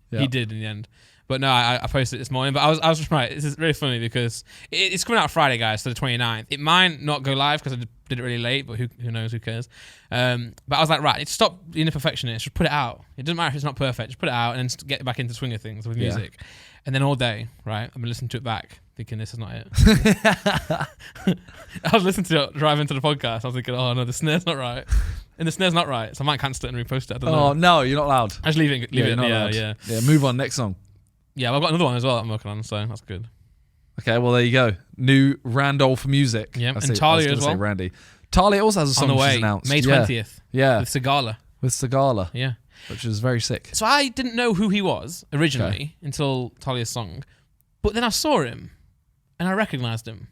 he did in the end. But no, I posted it this morning. But I was just right. This is really funny because it's coming out Friday, guys, so the 29th. It might not go live because I did it really late, but who knows? Who cares? But I was like, right, stop being a perfectionist. Just put it out. It doesn't matter if it's not perfect. Just put it out and then get back into the swing of things with music. And then all day, right, I've been listening to it back, thinking this is not it. I was listening to it driving to the podcast. I was thinking, oh no, the snare's not right. And the snare's not right, so I might cancel it and repost it. I don't know. Oh, no, you're not allowed. I just leave it. You're not allowed. Yeah. Yeah, move on. Next song. Yeah, well, I've got another one as well that I'm working on, so that's good. Okay, well, there you go. New Randolph music. Yeah, I and Talia as well. Say Randy. Talia also has a song On the way, she's announced. May 20th. Yeah. With Sigala. With Sigala. Yeah. Which is very sick. So I didn't know who he was originally until Talia's song. But then I saw him and I recognized him.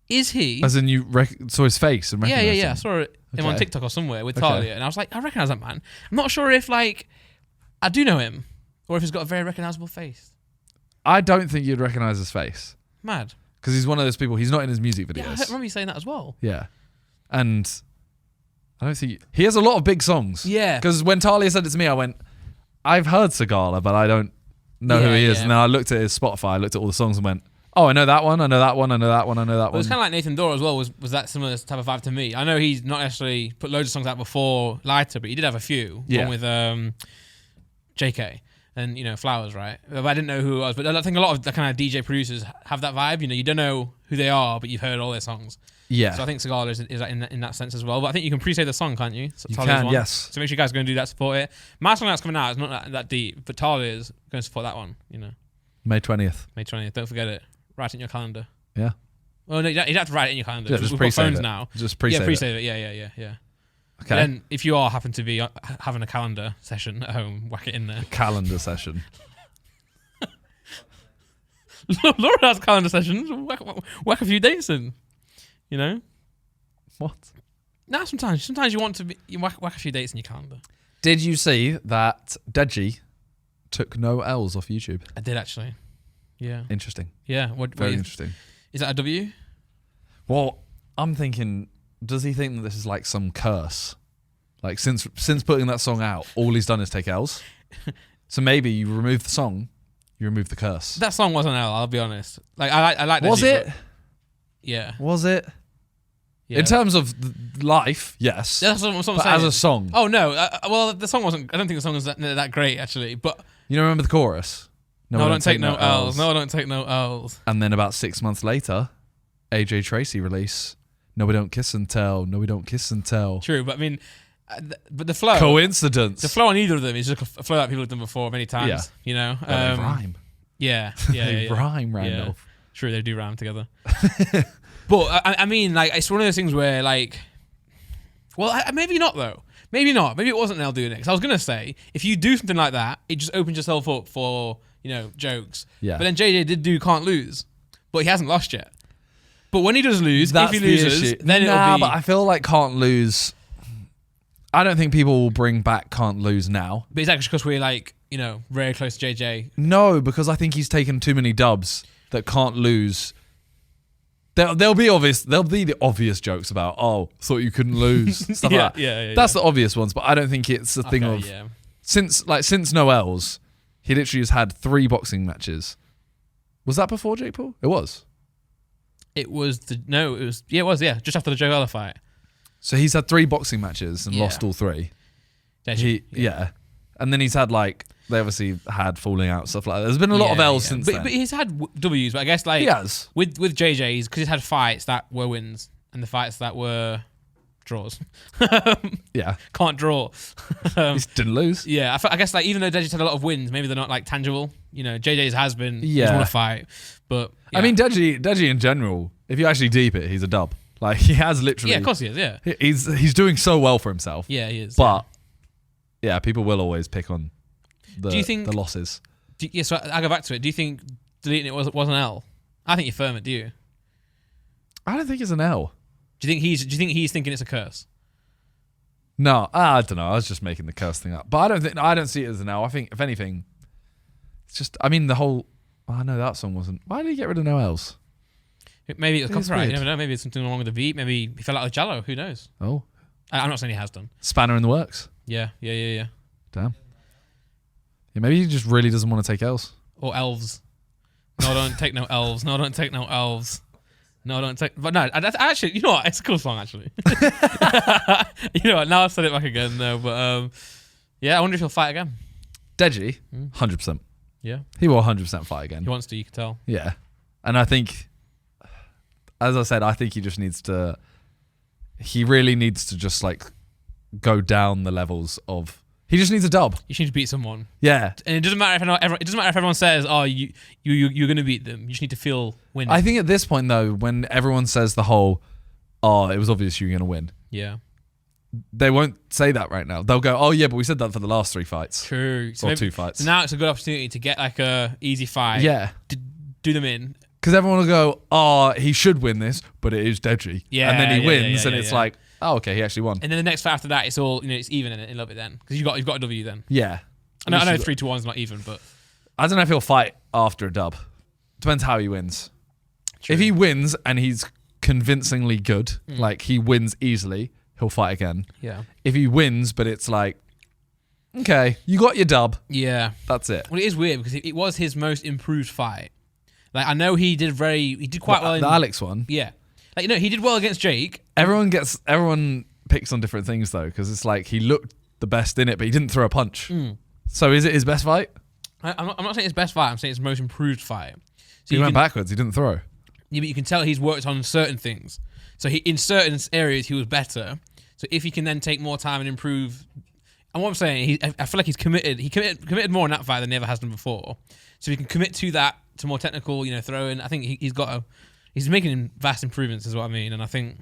Is he? As in you saw his face and recognized him? Yeah. I saw him on TikTok or somewhere with Talia. And I was like, I recognize that man. I'm not sure if I do know him or if he's got a very recognizable face. I don't think you'd recognize his face. Mad. Because he's one of those people, he's not in his music videos. Yeah, I remember you saying that as well. Yeah. And I don't think... He has a lot of big songs. Yeah. Because when Talia said it to me, I went, I've heard Sigala, but I don't know who he is. And then I looked at his Spotify, I looked at all the songs and went, oh, I know that one, I know that one, I know that one, I know that one. It was kind of like Nathan Dora as well. Was that similar type of vibe to me? I know he's not necessarily put loads of songs out before Lighter, but he did have a few. Yeah. One with JK and, Flowers, right? But I didn't know who it was. But I think a lot of the kind of DJ producers have that vibe. You don't know who they are, but you've heard all their songs. Yeah. So I think Sigala is in that sense as well. But I think you can pre-save the song, can't you? You can, yes. So make sure you guys are going to do that, support it. My song that's coming out is not that deep, but Talia is going to support that one, May 20th. May 20th. Don't forget it. Write it in your calendar. Yeah. Oh, no, you don't have to write it in your calendar. Yeah, just We've got pre-save phones it. now. Just pre-save it. Yeah, pre-save it. Yeah. Okay. And then if you all happen to be having a calendar session at home, whack it in there. Calendar session. Laura has calendar sessions. Whack a few dates in. What? No, sometimes you want to whack a few dates in your calendar. Did you see that Deji took no L's off YouTube? I did actually. Yeah. Interesting. Yeah. Very interesting. Is that a W? Well, I'm thinking, does he think that this is like some curse? Like since putting that song out, all he's done is take L's. So maybe you remove the song, you remove the curse. That song wasn't L. I'll be honest. Like I like. Was it? Yeah. Was it? Yeah. In terms of life, yes. That's what I'm but saying. as a song, Oh no! Well, the song wasn't. I don't think the song was that great actually. But you remember the chorus? no, I don't take no L's. No, I don't take no L's. And then about 6 months later, AJ Tracy release. No, we don't kiss and tell. No, we don't kiss and tell. True, but I mean, but the flow. Coincidence. The flow on either of them is just a flow that people have done before many times. Yeah. You know. Well, they rhyme. Yeah. They rhyme, Randolph. Yeah. True, they do rhyme together. But I mean, like, it's one of those things where, like, well, maybe not though. Maybe not. Maybe it wasn't Nell doing it. Because I was gonna say, if you do something like that, it just opens yourself up for jokes. Yeah. But then JJ did do Can't Lose, but he hasn't lost yet. But when he does lose, That's if he the loses, issue. then it'll be. But I feel like Can't Lose. I don't think people will bring back Can't Lose now. But it's actually because we're like, very close to JJ. No, because I think he's taken too many dubs that Can't Lose. There'll be the obvious jokes about, oh, thought you couldn't lose, stuff like that. Yeah. That's the obvious ones, but I don't think it's a thing of since Noel's, he literally has had 3 boxing matches. Was that before Jake Paul? It was. It was just after the Joe Ella fight. So he's had 3 boxing matches and lost all 3. Yeah. And then he's had they obviously had falling out, stuff like that. There's been a lot of L's since then. But he's had W's, but I guess he has. With JJ's, because he's had fights that were wins and the fights that were draws. Yeah. Can't draw. He didn't lose. Yeah, I guess even though Deji's had a lot of wins, maybe they're not tangible. JJ's has been. He's won a fight, but I mean Deji in general. If you actually deep it, he's a dub. He has literally. Yeah, of course he is. Yeah, he's doing so well for himself. Yeah, he is. But yeah, people will always pick on the losses. So I go back to it. Do you think deleting it was an L? I think you firm it. Do you? I don't think it's an L. Do you think he's thinking it's a curse? No, I don't know. I was just making the curse thing up, but I don't see it as an L. I think if anything, it's just. I mean, the whole. I know that song wasn't. Why did he get rid of no L's? Maybe it was copyright. You never know. Maybe it's something wrong with the beat. Maybe he fell out of Jello. Who knows? Oh, I'm not saying he has done. Spanner in the works. Yeah. Damn. Yeah, maybe he just really doesn't want to take L's. Or elves. No, don't take no elves. No, don't take no elves. No, don't take. But no, actually, you know what? It's a cool song, actually. You know what? Now I've said it back again, though. But yeah, I wonder if he'll fight again. Deji, 100%. Yeah. He will 100% fight again. He wants to, you can tell. Yeah. And I think, as I said, I think he just needs to. He really needs to just go down the levels of. He just needs a dub. You need to beat someone. Yeah, and it doesn't matter if everyone says, "Oh, you're going to beat them." You just need to feel winning. I think at this point though, when everyone says the whole, "Oh, it was obvious you were going to win," yeah, they won't say that right now. They'll go, "Oh yeah, but we said that for the last 3 fights." True. Or 2 fights. So now it's a good opportunity to get a easy fight. Yeah. Do them in. Because everyone will go, "Oh, he should win this," but it is Deji. Yeah. And then he wins, and it's like, "Oh, okay, he actually won." And then the next fight after that, it's all it's even in a little bit then because you've got a W then. Yeah. I know 3-1's not even, but I don't know if he'll fight after a dub. Depends how he wins. True. If he wins and he's convincingly good, he wins easily, he'll fight again. Yeah. If he wins, but it's okay, you got your dub. Yeah. That's it. Well, it is weird because it was his most improved fight. I know he did quite well in the Alex one. Yeah. He did well against Jake. Everyone picks on different things though, because it's he looked the best in it, but he didn't throw a punch. So is it his best fight? I'm not saying his best fight. I'm saying his most improved fight. So he went backwards. He didn't throw. Yeah, but you can tell he's worked on certain things. So in certain areas he was better. So if he can then take more time and improve, and what I'm saying, I feel like he's committed. He committed more in that fight than he ever has done before. So he can commit to that, to more technical, throwing. I think he's making vast improvements, is what I mean. And I think,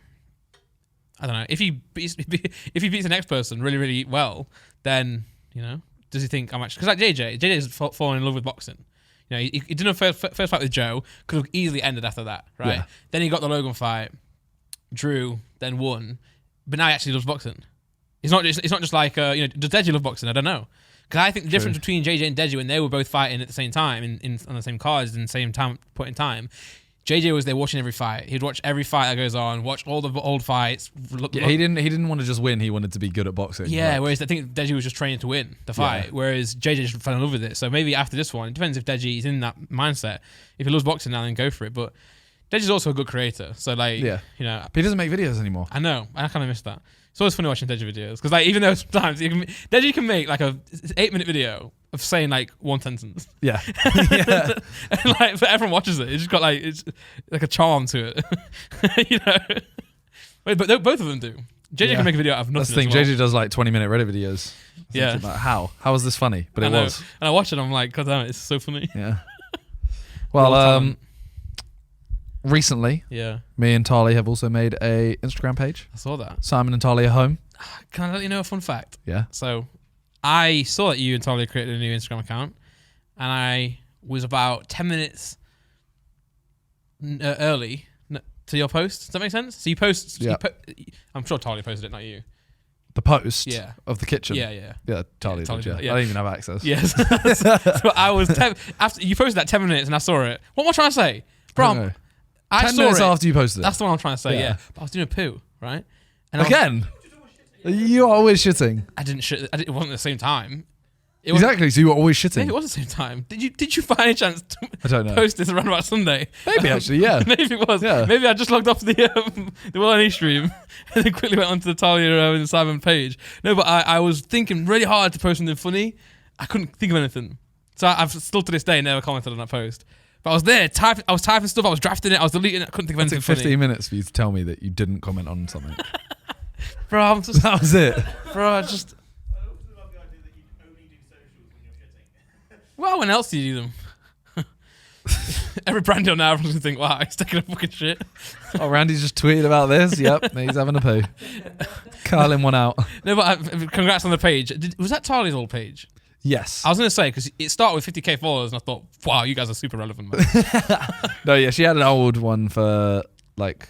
I don't know, if he beats the next person really, really well, then does he think I'm actually because JJ's fallen in love with boxing. He didn't have first fight with Joe, could have easily ended after that, right? Yeah. Then he got the Logan fight, drew, then won, but now he actually loves boxing. It's not just does Deji love boxing? I don't know. Because I think the difference between JJ and Deji when they were both fighting at the same time on the same cards in the same point in time, JJ was there watching every fight. He'd watch every fight that goes on, watch all the old fights. He didn't want to just win. He wanted to be good at boxing. Yeah, whereas I think Deji was just training to win the fight, whereas JJ just fell in love with it. So maybe after this one, it depends if Deji is in that mindset. If he loves boxing now, then go for it. But Deji's also a good creator. So like, Yeah. you know, But he doesn't make videos anymore. I know. I kind of miss that. It's always funny watching Deji videos because like even though sometimes Deji can make like a 8-minute video of saying like one sentence. Yeah. Yeah. And like but everyone watches it. It's just got like it's like a charm to it. You know. Wait, but both of them do. JJ Yeah. can make a video out of nothing. That's the thing. as well. JJ does like 20-minute Reddit videos. Yeah. Thinking about how was this funny? But I it know. was. And I watch it. I'm like, God damn it, it's so funny. Yeah. Raw Well, talent. recently, Yeah, me and Tali have also made a Instagram page. I saw that. Simon and Tali are home. Can I let you know a fun fact? Yeah. So, I saw that you and Talia created a new Instagram account, and I was about 10 minutes early to your post. Does that make sense? So you post. Yeah. I'm sure Talia posted it, not you. The post Yeah. of the kitchen. Yeah. Yeah, Tali Tali did, yeah. did that, yeah. I don't even have access. Yes. So I was after you posted that 10 minutes, and I saw it. What am I trying to say, I don't bro? know. I 10 saw minutes it. after you posted it. That's the one I'm trying to say. Yeah. Yeah. But I was doing a poo, right? And I was- Again? You are always shitting. I didn't shit. It wasn't at the same time. It was, Exactly, so you were always shitting. Maybe it was at the same time. Did you find any chance to I don't know. post this around about Sunday? Maybe actually, yeah. Maybe it was. Yeah. Maybe I just logged off the Will and E stream and then quickly went onto the Talia and Simon page. No, but I was thinking really hard to post something funny. I couldn't think of anything. So I've still to this day never commented on that post. But I was there, I was typing stuff, I was drafting it, I was deleting it, I couldn't think of It anything took 15 funny. minutes for you to tell me that you didn't comment on something. Bro, I'm just, That was it. bro, I just, I also love the idea that you only do socials when you're shitting. well, when else do you do them? Every brand deal now, everyone's going to think, wow, he's taking a fucking shit. Oh, Randy's just tweeted about this. Yep, he's having a poo. Carling one out. No, but congrats on the page. Was that Talia's old page? Yes. I was going to say, because it started with 50k followers, and I thought, wow, you guys are super relevant, man. No, yeah, she had an old one for like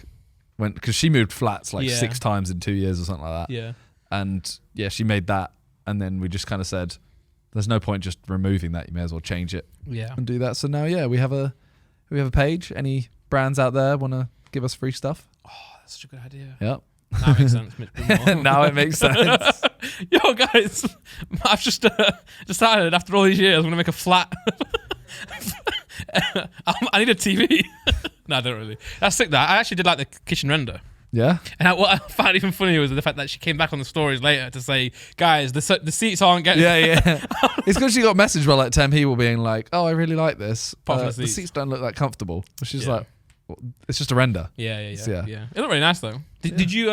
because she moved flats like Yeah. 6 times in 2 years or something like that. Yeah. And yeah, she made that, and then we just kind of said, "There's no point just removing that. You may as well change it Yeah. and do that." So now, yeah, we have a page. Any brands out there want to give us free stuff? Oh, that's such a good idea. Yep. Now it makes sense. A bit more. Now it makes sense. Yo, guys, I've just decided after all these years I'm going to make a flat. I need a TV. No, I don't really. That's sick, that. I actually did like the kitchen render. Yeah. And what I found even funnier was the fact that she came back on the stories later to say, guys, the seats aren't getting... Yeah. It's because she got messaged by like 10 people being like, "Oh, I really like this. Apart from the The seats." seats don't look that comfortable." She's Yeah. like, well, "It's just a render." Yeah. Yeah. It looked really nice, though. Did you...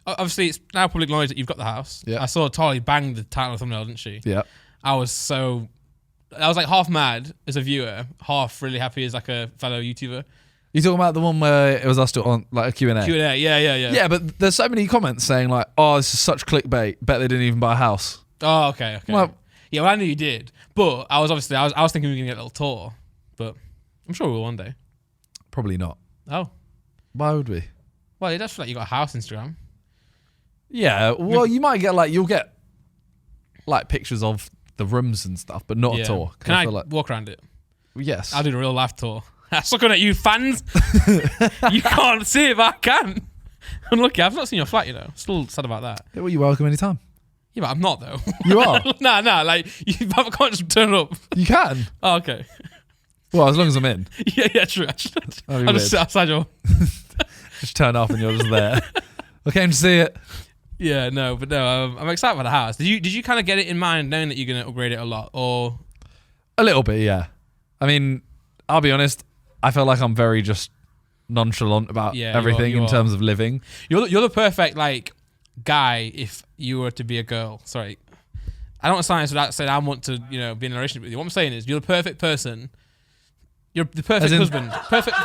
Obviously, it's now public knowledge that you've got the house. Yeah. I saw Tali bang the title of the thumbnail, didn't she? Yeah. I was like half mad as a viewer, half really happy as like a fellow YouTuber. You talking about the one where it was us on like a Q&A? Q&A, yeah. Yeah, but there's so many comments saying like, "Oh, this is such clickbait. Bet they didn't even buy a house." Oh, okay. Well- Yeah, well, I knew you did, but I was thinking we were gonna get a little tour, but I'm sure we will one day. Probably not. Oh, Why would we? well, it does feel like you got a house Instagram. Yeah, well, you might get you'll get like pictures of the rooms and stuff, but not a tour. 'Cause Can I feel like, walk around it? yes. I'll do the real life tour. I'm looking at you, fans. You can't see it, but I can. Unlucky, I've not seen your flat, you know. Still sad about that. Yeah, well, you're welcome anytime. Yeah, but I'm not though. You are. Nah, like I can't just turn up. You can. Oh, okay. Well, as long as I'm in. Yeah, true. That'd be I'll weird. just sit outside your... Just turn up and you're just there. I came to see it. Yeah, no, I'm excited about the house. Did you kind of get it in mind knowing that you're going to upgrade it a lot, or... A little bit, yeah. I mean, I'll be honest. I feel like I'm very just nonchalant about everything you in are. terms of living. You're the perfect, like, guy if you were to be a girl. Sorry. I don't want to sound without saying I want to, you know, be in a relationship with you. What I'm saying is you're the perfect person. You're the perfect As in- husband. Perfect...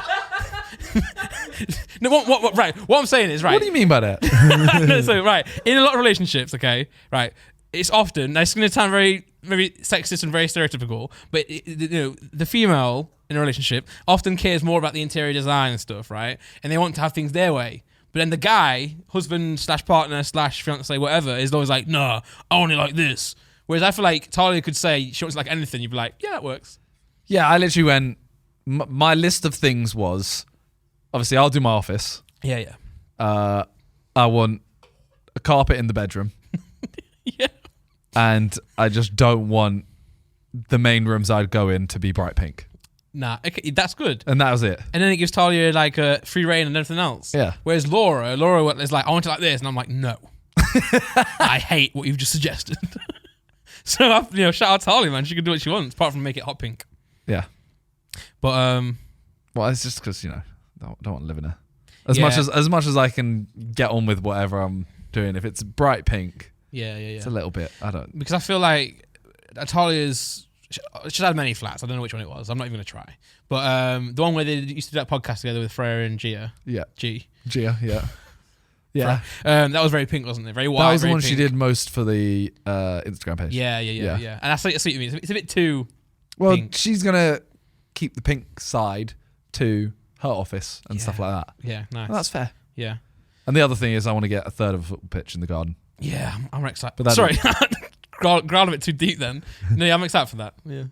No, right. What I'm saying is, right. What do you mean by that? No, so, right. In a lot of relationships, okay, right, it's often, it's going to sound very, very sexist and very stereotypical, but, the female in a relationship often cares more about the interior design and stuff, right? And they want to have things their way. But then the guy, husband / partner / fiance, whatever, is always like, nah, I only like this. Whereas I feel like Talia could say she wants like anything, you'd be like, yeah, that works. Yeah, I literally went... my list of things was... Obviously, I'll do my office. Yeah. I want a carpet in the bedroom. Yeah. And I just don't want the main rooms I'd go in to be bright pink. Nah, okay, that's good. And that was it. And then it gives Talia like free reign and everything else. Yeah. Whereas Laura is like, I want it like this, and I'm like, no, I hate what you've just suggested. So shout out to Talia, man. She can do what she wants, apart from make it hot pink. Yeah. But well, it's just because don't want to live in a as much as I can get on with whatever I'm doing. If it's bright pink, it's a little bit. I don't, because I feel like Talia's. She's had many flats. I don't know which one it was. I'm not even going to try. But the one where they used to do that podcast together with Freya and Gia. Yeah. Gia, yeah. Yeah. That was very pink, wasn't it? Very white. That was the very one pink. she did most for the Instagram page. Yeah. And I see what you mean. It's a bit too pink. She's going to keep the pink side to her office and stuff like that. Yeah, nice. Well, that's fair. Yeah. And the other thing is I want to get a third of a football pitch in the garden. Yeah, I'm excited. But sorry. Ground a bit too deep then. No, yeah, I'm excited for that. Yeah.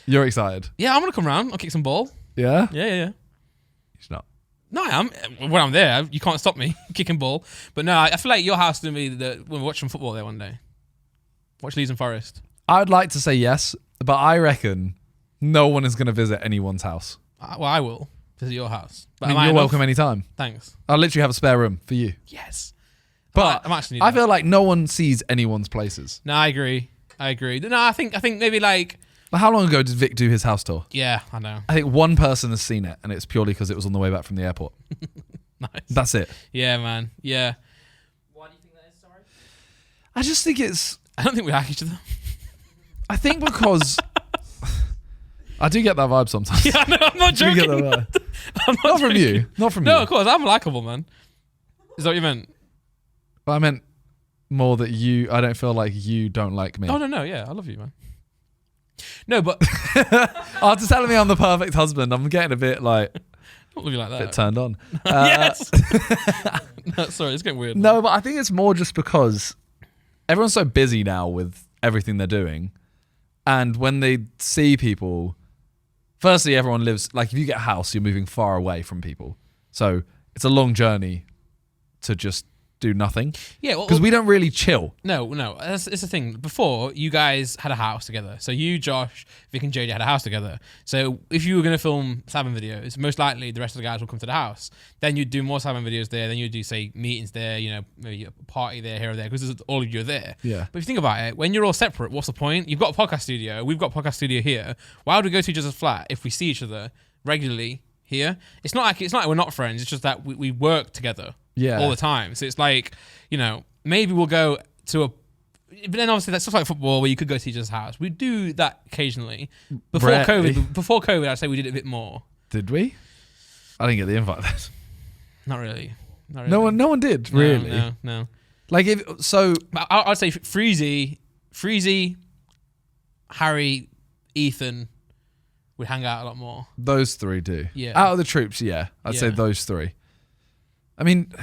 You're excited? Yeah, I'm going to come round. I'll kick some ball. Yeah? Yeah. He's not. No, I am. When I'm there, you can't stop me kicking ball. But no, I feel like your house is going to be when we're watching football there one day. Watch Leeds and Forest. I'd like to say yes, but I reckon no one is going to visit anyone's house. Well, I will visit your house. But I mean, you're welcome anytime. Thanks. I'll literally have a spare room for you. Yes. But I feel like no one sees anyone's places. No, I agree. No, I think maybe like... How long ago did Vic do his house tour? Yeah, I know. I think one person has seen it, and it's purely because it was on the way back from the airport. Nice. That's it. Yeah, man. Yeah. Why do you think that is, sorry? I just think it's... I don't think we like each other. I think because... I do get that vibe sometimes. Yeah, no, I'm not joking. I do get that vibe. I'm Not from you. Not from you. No, of course. I'm likable, man. Is that what you meant? But I meant more that I don't feel like you don't like me. Oh, no. Yeah, I love you, man. No, but... After telling me I'm the perfect husband, I'm getting a bit like... I don't love you like that. A bit turned on. Yes. No, sorry, it's getting weird. No, but I think it's more just because everyone's so busy now with everything they're doing. And when they see people... Firstly, everyone lives... Like, if you get a house, you're moving far away from people. So it's a long journey to just do nothing. Yeah, because we don't really chill. No. It's the thing. Before, you guys had a house together. So you, Josh, Vic, and JJ had a house together. So if you were going to film Sidemen videos, most likely the rest of the guys will come to the house. Then you'd do more Sidemen videos there. Then you'd do, say, meetings there, maybe a party there, here or there, because all of you are there. Yeah. But if you think about it, when you're all separate, what's the point? You've got a podcast studio. We've got a podcast studio here. Why would we go to each other's flat if we see each other regularly here? It's not like we're not friends. It's just that we work together. Yeah. All the time. So it's like, maybe we'll go to a... But then obviously that's stuff like football where you could go to each other's house. We do that occasionally. Before COVID, I'd say we did it a bit more. Did we? I didn't get the invite then. Not really. No one did, really. No. Like, But I'd say Freezy, Harry, Ethan would hang out a lot more. Those three do. Yeah. Out of the troops, yeah. I'd say those three. I mean,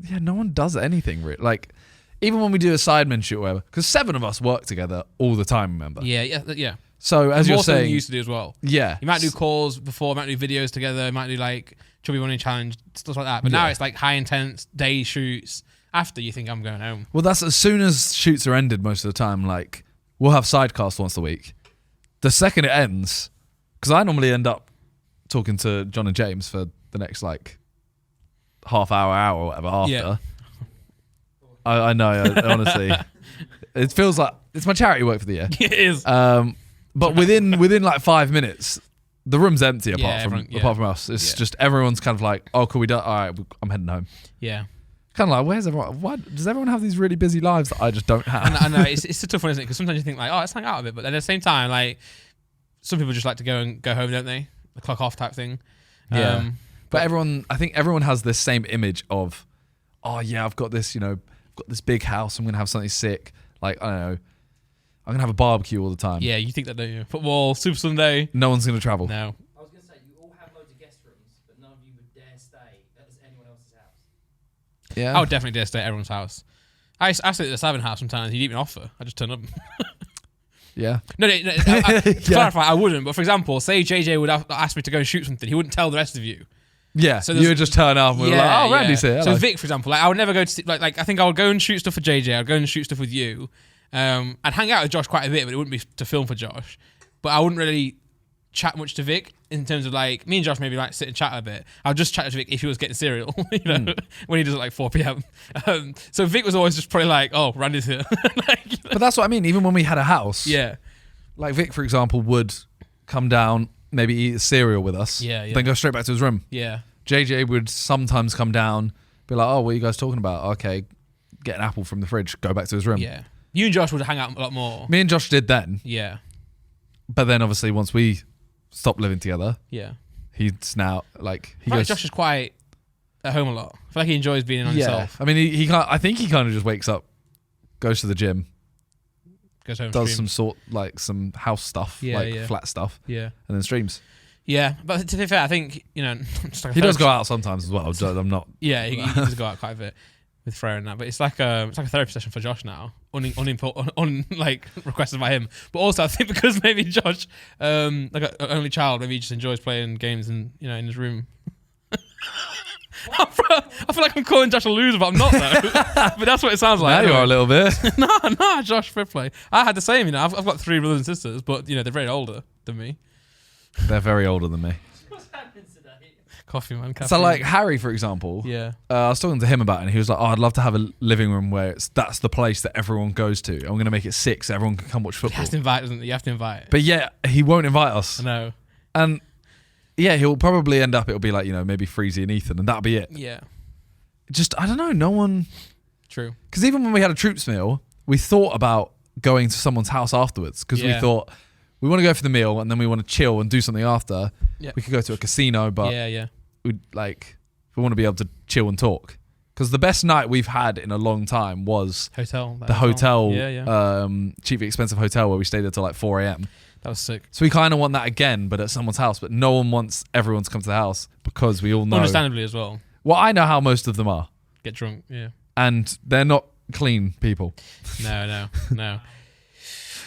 yeah, no one does anything really. Like, even when we do a Sidemen shoot or whatever, because 7 of us work together all the time, remember? Yeah. So, as you're saying... More than you used to do as well. Yeah. You might do calls before, you might do videos together, you might do, like, Chubby Running Challenge, stuff like that. But now it's, like, high intense day shoots. After you think I'm going home. Well, that's as soon as shoots are ended most of the time, like, we'll have sidecast once a week. The second it ends, because I normally end up talking to John and James for the next, like... half hour or whatever after. Yeah. I know, honestly. It feels like it's my charity work for the year. It is. But within like 5 minutes, the room's empty apart from us. It's just everyone's kind of like, oh, cool, we done. All right, I'm heading home. Yeah. Kind of like, where's everyone? Why does everyone have these really busy lives that I just don't have? I know it's a tough one, isn't it? Because sometimes you think like, oh, let's hang out a bit, but then at the same time, like, some people just like to go home, don't they? The clock off type thing. Yeah. But I think everyone has this same image of, oh yeah, I've got this, got this big house. I'm gonna have something sick. Like, I don't know, I'm gonna have a barbecue all the time. Yeah, you think that, don't you? Football, Super Sunday. No one's gonna travel. No. I was going to say, you all have loads of guest rooms, but none of you would dare stay at anyone else's house. Yeah. I would definitely dare stay at everyone's house. I stay at the Sidemen house sometimes. He'd even offer. I just turn up. Yeah. No. To clarify, I wouldn't. But for example, say JJ would ask me to go and shoot something. He wouldn't tell the rest of you. Yeah, so you would just turn up and we're like, oh, Randy's here. So Vic, for example, like, I would never go to, like I think I would go and shoot stuff for JJ. I'd go and shoot stuff with you. I'd hang out with Josh quite a bit, but it wouldn't be to film for Josh. But I wouldn't really chat much to Vic in terms of like me and Josh maybe like sit and chat a bit. I'll just chat to Vic if he was getting cereal, you know, when he does it like 4 p.m. So Vic was always just probably like, oh, Randy's here. Like, you know? But that's what I mean. Even when we had a house, Yeah. like Vic, for example, would come down, maybe eat a cereal with us, Yeah. then go straight back to his room. Yeah. JJ would sometimes come down, be like, oh, what are you guys talking about? Okay, get an apple from the fridge, go back to his room. Yeah. You and Josh would hang out a lot more. Me and Josh did then, Yeah. but then obviously once we stopped living together, Yeah. he's now like he I feel goes. like Josh is quite at home a lot. I feel like he enjoys being on himself. I mean, he can't. I think he kind of just wakes up, goes to the gym, Goes home, does streams. some house stuff, Yeah, like yeah. flat stuff, Yeah. and then streams. Yeah. But to be fair, I think, you know, just like a He does therapist- go out sometimes as well. I'm not. Yeah, he does go out quite a bit with Freya and that. But it's like a therapy session for Josh now, like requested by him. But also, I think because maybe Josh, like an only child, maybe he just enjoys playing games in his room. I feel like I'm calling Josh a loser, but I'm not though. But that's what it sounds like. Now you are a little bit. No, Josh, fair play. I had the same, you know. I've got 3 brothers and sisters, but you know they're very older than me. They're very older than me. What's happening today? Coffee, man. Caffeine. So like Harry, for example, yeah, I was talking to him about it, and he was like, "Oh, I'd love to have a living room where that's the place that everyone goes to. I'm going to make it 6 so everyone can come watch he football." has to invite, doesn't he? You have to invite. But yeah, he won't invite us. I know. And yeah, he'll probably end up. It'll be like maybe Freezy and Ethan, and that'll be it. Yeah, Just I don't know. No one. true. Because even when we had a troops meal, we thought about going to someone's house afterwards because we Yeah. thought we want to go for the meal and then we want to chill and do something after. Yeah. We could go to a casino, but Yeah. we want to be able to chill and talk. Because the best night we've had in a long time was Hotel. the hotel, Yeah. cheap, expensive hotel where we stayed until like 4 a.m. That was sick. So we kind of want that again, but at someone's house. But no one wants everyone to come to the house because we all know. Understandably as well. Well, I know how most of them are, Get drunk. Yeah. and they're not clean people. No.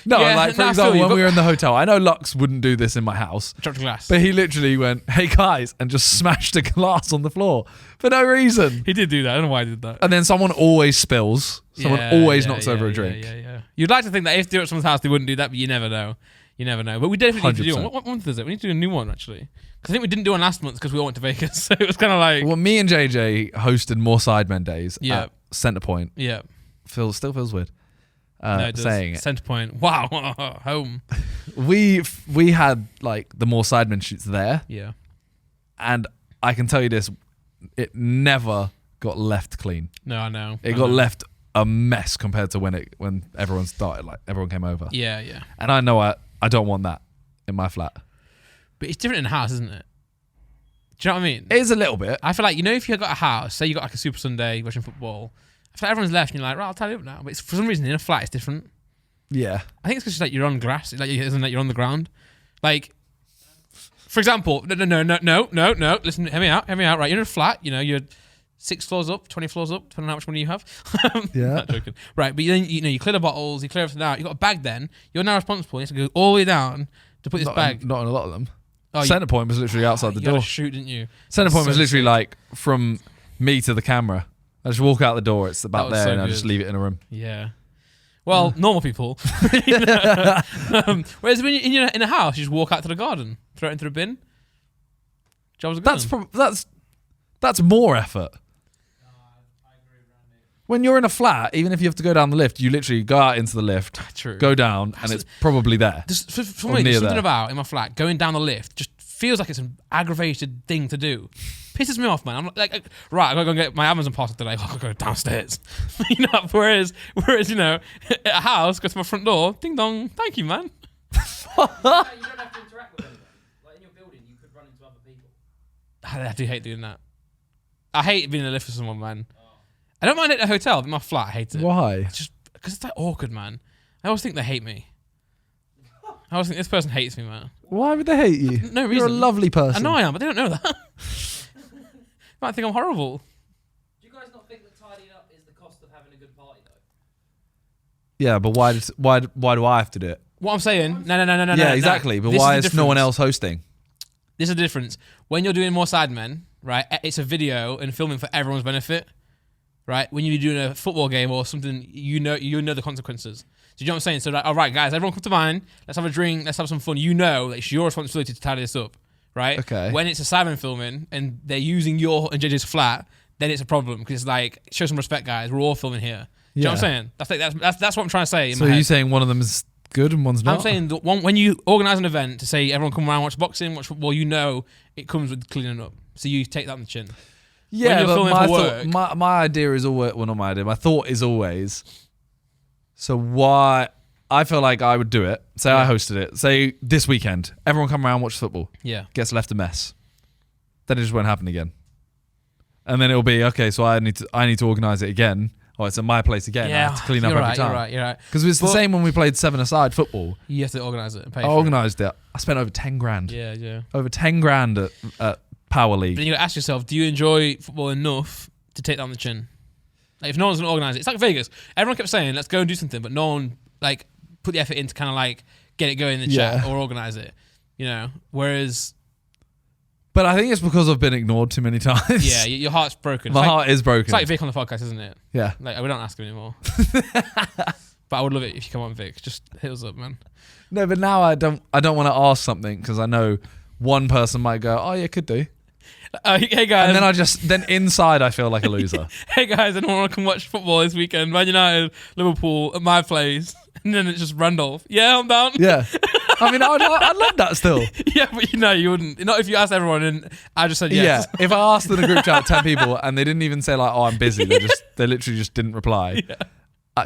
No, Yeah, like for no, I feel example, you, when but- we were in the hotel, I know Lux wouldn't do this in my house, Dropped a glass. but he literally went, "Hey guys," and just smashed a glass on the floor for no reason. He did do that. I don't know why he did that. And then someone always spills. Someone always knocks over a drink. Yeah. You'd like to think that if they were at someone's house, they wouldn't do that, but you never know. But we definitely need to do one. 100%. What month is it? We need to do a new one, actually. Because I think we didn't do one last month because we all went to Vegas. So it was kind of like... Well, me and JJ hosted more Sidemen days Yeah. at Centrepoint. Yeah. Still feels weird No, it does. saying it. Centrepoint. Wow. Home. We had like the more Sidemen shoots there, Yeah. and I can tell you this, it never got left clean. No, I know. It I got know. left a mess compared to when everyone started, like everyone came over. Yeah. And I know I don't want that in my flat. But it's different in a house, isn't it? Do you know what I mean? It is a little bit. I feel like, if you got a house, say you got like a Super Sunday watching football, I feel like everyone's left and you're like, right, I'll tidy up now. But for some reason in a flat, it's different. Yeah. I think it's because like you're on grass, like isn't like you're on the ground. Like, for example, no. Listen, hear me out. Right, you're in a flat. You're 6 floors up, 20 floors up, depending on how much money you have. Yeah. Not joking. Right, but then you clear the bottles, you clear everything out. You got a bag. Then you're now responsible. You have to go all the way down to put this bag. Not in a lot of them. Oh, Centrepoint was literally outside the you had to door. shoot, didn't you? Centrepoint So was literally sick. like from me to the camera. I just walk out the door. It's about That was there, so and I good. just leave it in a room. Yeah. Well, normal people. Whereas when you're in a house, you just walk out to the garden, throw it into the bin. Jobs are good. That's more effort. When you're in a flat, even if you have to go down the lift, you literally go out into the lift, True. go down, and it's probably there. For Or me, near there's something there. about in my flat going down the lift just feels like it's an aggravated thing to do. Pisses me off, man. I'm like, right, I gotta go and get my Amazon parcel today. I gotta go downstairs. Whereas at a house, go to my front door, ding dong, thank you, man. No, you don't have to interact with anyone. Like in your building, you could run into other people. I do hate doing that. I hate being in a lift with someone, man. I don't mind it at a hotel, but in my flat, I hate it. Why? It's just because it's like awkward, man. I always think they hate me. I always think this person hates me, man. Why would they hate you? No You're a reason. lovely I person. know I am, but they don't know that. They might think I'm horrible. Do you guys not think that tidying up is the cost of having a good party, though? Yeah, but why do I have to do it? What I'm saying, no. Yeah, exactly. But This why the is no one difference. else hosting? This is the difference. When you're doing more Sidemen, right? It's a video and filming for everyone's benefit. right? When you're doing a football game or something, you know the consequences. Do you know what I'm saying? So like, all right, guys, everyone come to mine. Let's have a drink. Let's have some fun. You know that it's your responsibility to tidy this up, right? Okay. When it's a Sidemen filming and they're using your and JJ's flat, then it's a problem because it's like, show some respect, guys. We're all filming here. Do you know what I'm saying? That's what I'm trying to say. So are you saying one of them is good and one's not? I'm saying that when you organise an event to say everyone come around, watch boxing, watch football, you know it comes with cleaning up. So you take that on the chin. Yeah, but my idea is always, well, not my idea, my thought is always, so why, I feel like I would do it. Say I hosted it. Say this weekend, everyone come around, watch football. Yeah. Gets left a mess. Then it just won't happen again. And then it'll be, okay, so I need to organise it again. Oh, it's at my place again. I have to clean up every time. You're right. Because it's the same when we played 7-a-side football. You have to organise it and pay I organised it. I spent over 10 grand. Yeah. Over 10 grand at Power League. But then you got to ask yourself, do you enjoy football enough to take that on the chin? Like, if no one's going to organise it, it's like Vegas. Everyone kept saying, let's go and do something, but no one like put the effort in to kind of like get it going in the chat or organise it. You know, whereas... But I think it's because I've been ignored too many times. Yeah, your heart's broken. My heart is broken. It's like Vic on the podcast, isn't it? Yeah. Like, we don't ask him anymore. But I would love it if you come on, Vic. Just hit us up, man. No, but now I don't want to ask something because I know one person might go, oh yeah, could do. Hey guys. And then inside I feel like a loser. Hey guys, anyone want to come watch football this weekend? Man United, Liverpool, at my place. And then it's just Randolph. Yeah, I'm down. Yeah. I mean, I'd love that still. Yeah, but you wouldn't. Not if you asked everyone and I just said yes. Yeah. If I asked in a group chat 10 people and they didn't even say like, oh, I'm busy. They literally just didn't reply.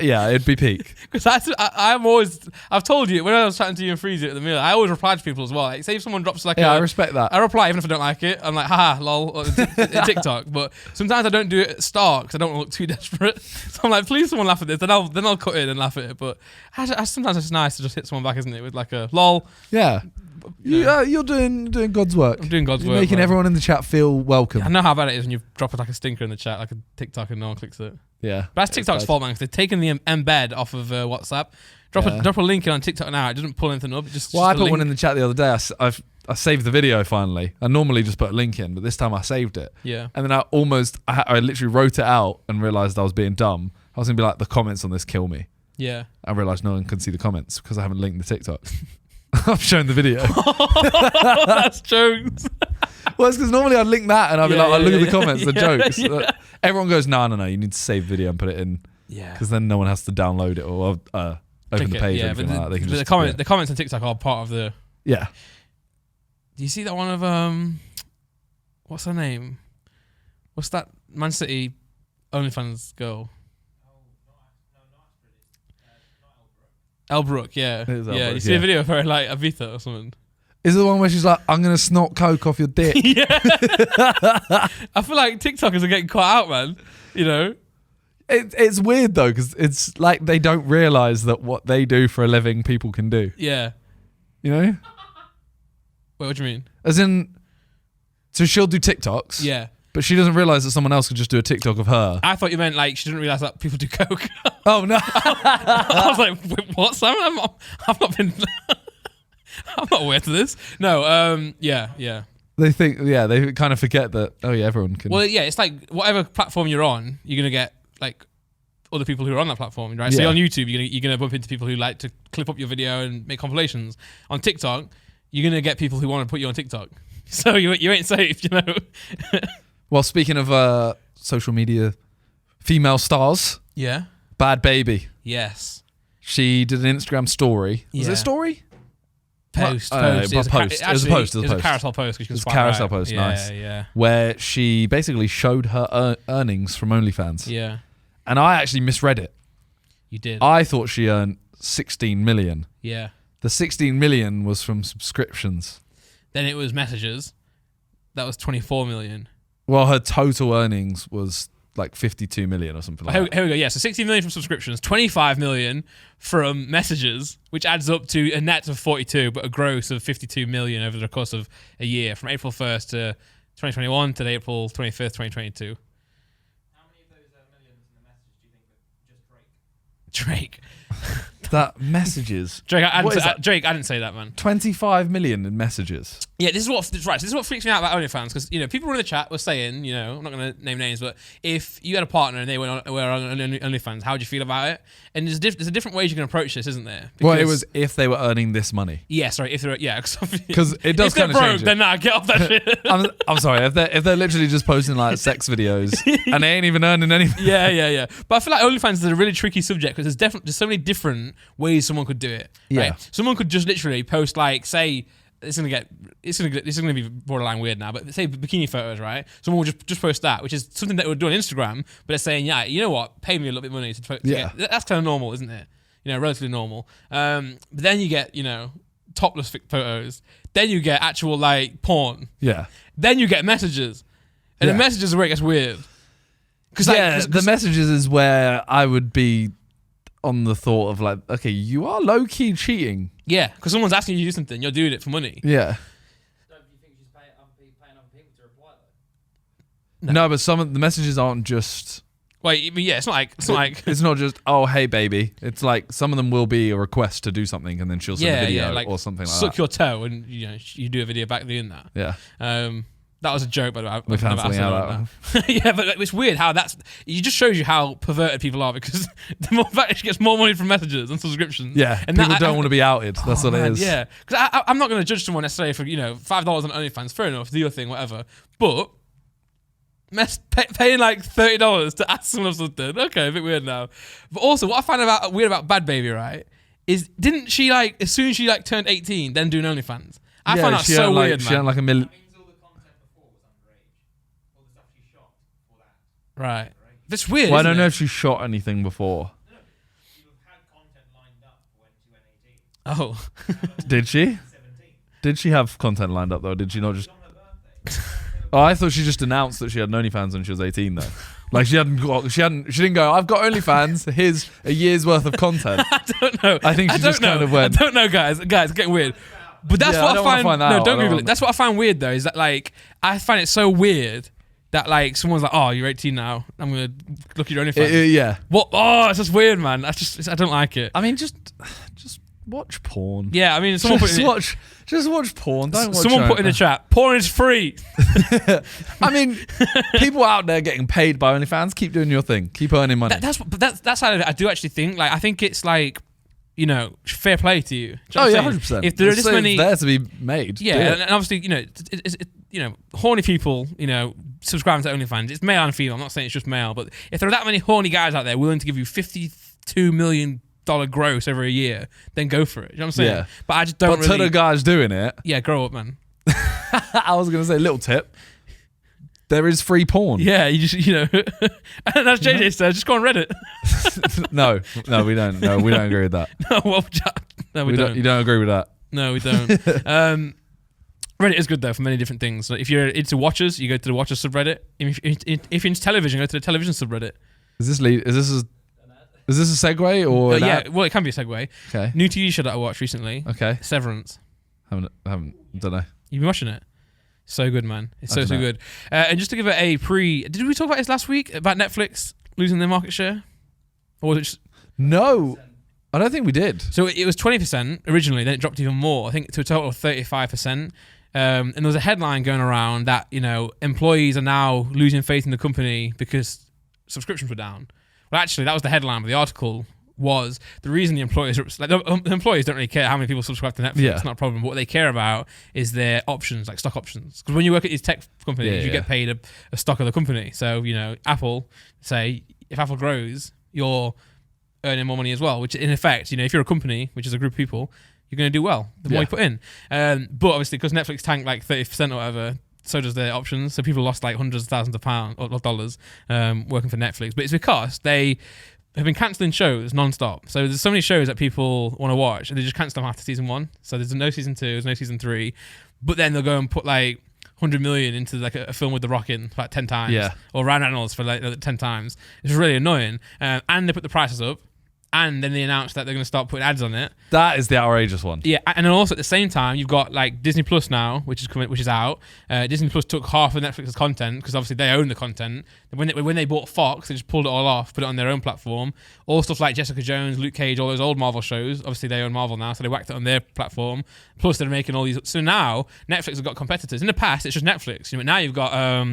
Yeah, it'd be peak. Because I've told you, when I was chatting to you and Freezy at the meal, I always reply to people as well. Like, say if someone drops like I respect that. I reply even if I don't like it. I'm like, haha, lol, on TikTok. But sometimes I don't do it at start because I don't want to look too desperate. So I'm like, please someone laugh at this. Then I'll cut in and laugh at it. But sometimes it's nice to just hit someone back, isn't it? With like a lol. Yeah. You're doing God's work. I'm doing God's work. You're making everyone in the chat feel welcome. I know how bad it is when you drop like a stinker in the chat, like a TikTok, and no one clicks it. Yeah. But that's TikTok's fault, man, because they've taken the embed off of WhatsApp. Drop a link in on TikTok now. It doesn't pull anything up. I put one in the chat the other day. I saved the video finally. I normally just put a link in, but this time I saved it. Yeah. And then I literally wrote it out and realised I was being dumb. I was going to be like, the comments on this kill me. Yeah. I realised no one can see the comments because I haven't linked the TikTok. I've shown the video. That's jokes. Well, it's because normally I'd link that and I'd be like, look at the comments, the jokes. Yeah. Everyone goes, no, you need to save video and put it in. Yeah. Because then no one has to download it or open the page or anything like that. They can just, the comments on TikTok are part of the... Yeah. Do you see that one of... what's her name? What's that Man City OnlyFans girl? Elle Brooke, yeah. Yeah, you see a video of her like Ibiza or something? Is it the one where she's like, I'm going to snort coke off your dick? Yeah. I feel like TikTokers are getting caught out, man. You know? It's weird though, because it's like they don't realise that what they do for a living people can do. Yeah. You know? Wait, what do you mean? As in, so she'll do TikToks. Yeah. But she doesn't realise that someone else could just do a TikTok of her. I thought you meant like she didn't realise that people do coke. Oh, no. I was like, wait, what, Simon? I've not been... I'm not aware to this. No, yeah. They think, they kind of forget that, everyone can. Well, yeah, it's like whatever platform you're on, you're going to get like other people who are on that platform, right? So Yeah. on YouTube, you're gonna bump into people who like to clip up your video and make compilations. On TikTok, you're going to get people who want to put you on TikTok. So you ain't safe, you know? Well, speaking of social media, female stars, Yeah. Bad Baby. Yes. She did an Instagram story. Was it a story? Post. It was a post. It was a post. It was a carousel post. It was a carousel post, nice. Yeah. Where she basically showed her earnings from OnlyFans. Yeah. And I actually misread it. You did. I thought she earned 16 million. Yeah. The 16 million was from subscriptions. Then it was messages. That was 24 million. Well, her total earnings was like 52 million or something like that. Here we go. Yeah, so 60 million from subscriptions, 25 million from messages, which adds up to a net of 42, but a gross of 52 million over the course of a year, from April 1st to 2021 to April 25th, 2022. How many of those millions in the message do you think were just Drake? Drake. that messages. Drake, I What didn't is say, that? Drake, I didn't say that, man. 25 million in messages. Yeah, this is what freaks me out about OnlyFans, because people in the chat were saying, I'm not going to name names, but if you had a partner and they were on OnlyFans, how would you feel about it? And there's a different ways you can approach this, isn't there? Well, it was if they were earning this money. Yeah, sorry, if they're because it does if they're kind of broke, change it. then nah, get off that shit. I'm sorry if they're literally just posting like sex videos and they ain't even earning anything. Yeah. But I feel like OnlyFans is a really tricky subject because there's so many different ways someone could do it. Right? Yeah. Someone could just literally post like, say, this is gonna be borderline weird now, but say bikini photos, right? Someone will just post that, which is something that would do on Instagram, but they're saying, yeah, you know what, pay me a little bit of money to get. That's kind of normal, isn't it? Relatively normal. But then you get topless photos. Then you get actual like porn. Yeah. Then you get messages, and the messages are where it gets weird. Because the messages is where I would be on the thought of like, okay, you are low key cheating. Yeah, because someone's asking you to do something, you're doing it for money. Yeah. Don't you think she's paying other people to reply though? No, but some of the messages aren't just. Wait, I mean, yeah, it's not like It's not just, oh, hey, baby. It's like some of them will be a request to do something and then she'll send a video like or something like suck that. your toe and you do a video back doing that. Yeah. That was a joke, by the way. We found something out of that. Yeah, but it's weird how it just shows you how perverted people are, because the more fact she gets more money from messages and subscriptions. Yeah, and people don't want to be outed. That's what it is. Yeah, because I'm not going to judge someone necessarily for $5 on OnlyFans. Fair enough, do your thing, whatever. But paying like $30 to ask someone something, okay, a bit weird now. But also, what I find weird about Bad Baby, right, is didn't she like as soon as she like turned 18, then do an OnlyFans? I find that so weird, man. She earned like $1 million. Right. That's weird. Well, I don't know if she shot anything before. No, she had content lined up for when she went 18. Oh. Did she? 17. Did she have content lined up though? Did she not just? On her birthday. Oh, I thought she just announced that she had an OnlyFans when she was 18 though. Like she didn't go, I've got OnlyFans, here's a year's worth of content. I don't know. I think she just kind of went. I don't know, guys. Guys, it's getting weird. But that's what I find. No, don't Google it. That's what I find weird though. Is that like I find it so weird that like someone's like, oh, you're 18 now. I'm gonna look at your OnlyFans. Yeah. What? Oh, it's just weird, man. I don't like it. I mean, just watch porn. Yeah, I mean, someone just watch porn. Don't watch. Someone put in the chat, porn is free. I mean, people out there getting paid by OnlyFans, keep doing your thing. Keep earning money. That's how I do actually think. Like, I think it's like, fair play to you. Oh yeah, 100%. If there are this many there to be made, yeah, and obviously, horny people, subscribing to OnlyFans. It's male and female. I'm not saying it's just male, but if there are that many horny guys out there willing to give you $52 million gross every year, then go for it. You know what I'm saying? Yeah. But I just don't. But to the guys doing it, yeah, grow up, man. I was gonna say, little tip. There is free porn. Yeah, you just, and as JJ said, just go on Reddit. No, we don't. No, we don't agree with that. No, we don't. You don't agree with that? No, we don't. Reddit is good though for many different things. Like if you're into watchers, you go to the watchers subreddit. If you're into television, go to the television subreddit. Is this a segue or? Yeah, well, it can be a segue. Okay. New TV show that I watched recently. Okay. Severance. Don't know. You've been watching it? So good, man. It's so good. And just to give it a did we talk about this last week about Netflix losing their market share? Or was it just? No, I don't think we did. So it was 20% originally, then it dropped even more. I think to a total of 35%. And there was a headline going around that employees are now losing faith in the company because subscriptions were down. Well, actually, that was the headline, but the article was the reason the employees the employees don't really care how many people subscribe to Netflix. It's not a problem. But what they care about is their options, like stock options. Because when you work at these tech companies, you get paid a stock of the company. So Apple, say if Apple grows, you're earning more money as well. Which in effect, if you're a company, which is a group of people, you're going to do well the more you put in. But obviously, because Netflix tanked like 30% or whatever, so does their options. So people lost like hundreds of thousands of pounds or dollars working for Netflix. But it's because they have been cancelling shows non-stop. So there's so many shows that people want to watch and they just cancel them after season 1. So there's no season 2, there's no season 3. But then they'll go and put like 100 million into like a film with The Rock in like 10 times. Yeah. Or Ryan Reynolds for like 10 times. It's really annoying. And they put the prices up. and then they announced that they're going to start putting ads on it. That is the outrageous one. Yeah, and then also at the same time, you've got like Disney Plus now, which is out. Disney Plus took half of Netflix's content because obviously they own the content. When they bought Fox, they just pulled it all off, put it on their own platform. All stuff like Jessica Jones, Luke Cage, all those old Marvel shows. Obviously they own Marvel now, so they whacked it on their platform. Plus they're making all these. So now Netflix has got competitors. In the past, it's just Netflix. Now you've got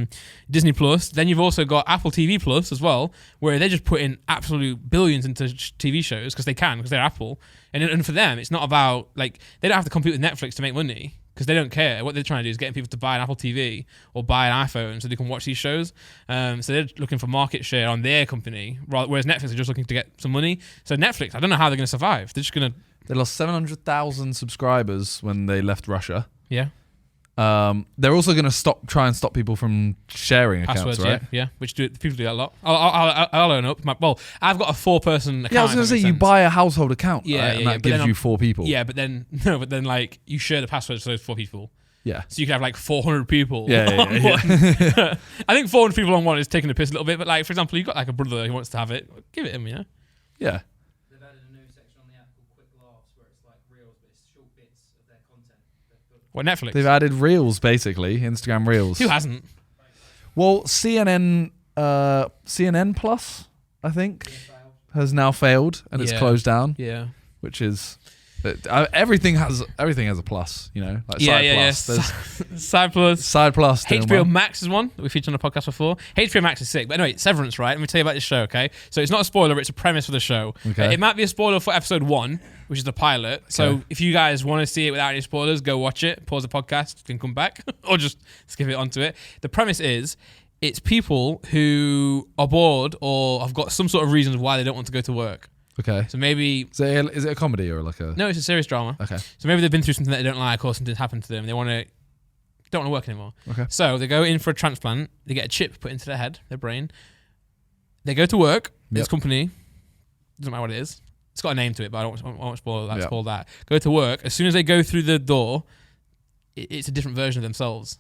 Disney Plus. Then you've also got Apple TV Plus as well, where they're just putting absolute billions into TV shows because they can, because they're Apple. And for them, it's not about, like, they don't have to compete with Netflix to make money because they don't care. What they're trying to do is getting people to buy an Apple TV or buy an iPhone so they can watch these shows. So they're looking for market share on their company, whereas Netflix are just looking to get some money. So Netflix, I don't know how they're going to survive. They're just going to... They lost 700,000 subscribers when they left Russia. Yeah. They're also going to try and stop people from sharing accounts, Passwords, right? Yeah. Which people do that a lot. I'll own up. I've got a 4-person account. Yeah, I was going to say, you buy a household account, yeah, right? yeah, And that gives you 4 people. Yeah, but then like you share the passwords for those 4 people. Yeah. So you can have like 400 people. Yeah. I think 400 people on one is taking a piss a little bit, but like, for example, you've got like a brother who wants to have it, give it him, Yeah. They've added a new section on the app called Quick Laughs where it's like reels, but it's short bits of their content. What, Netflix? They've added Reels, basically, Instagram Reels. Who hasn't? Well, CNN Plus, I think, has now failed and it's closed down. Yeah. Which is... everything has a plus, like Side Plus. There's Side Plus. Side Plus. HBO Max is one that we featured on the podcast before. HBO Max is sick. But anyway, Severance, right? Let me tell you about this show, okay? So it's not a spoiler, it's a premise for the show. Okay. It might be a spoiler for episode 1, which is the pilot. So if you guys want to see it without any spoilers, go watch it, pause the podcast, then come back, or just skip it onto it. The premise is, it's people who are bored or have got some sort of reasons why they don't want to go to work. Okay. So maybe... Is it a comedy or like a... No, it's a serious drama. Okay. So maybe they've been through something that they don't like or something's happened to them. They don't want to work anymore. Okay. So they go in for a transplant. They get a chip put into their head, their brain. They go to work. This company, doesn't matter what it is. It's got a name to it, but I won't spoil that. It's called that. Go to work. As soon as they go through the door, it's a different version of themselves.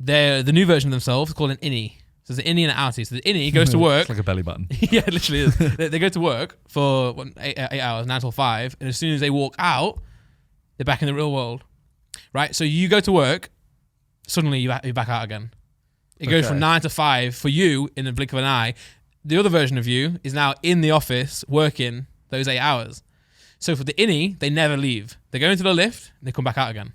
The new version of themselves is called an innie. So there's an innie and an outie. So the innie goes to work. It's like a belly button. Yeah, it literally is. They go to work for 8 hours, 9 till 5, and as soon as they walk out, they're back in the real world. Right? So you go to work, suddenly you're back out again. It goes from 9 to 5 for you in the blink of an eye. The other version of you is now in the office working those 8 hours. So for the innie, they never leave. They go into the lift, and they come back out again.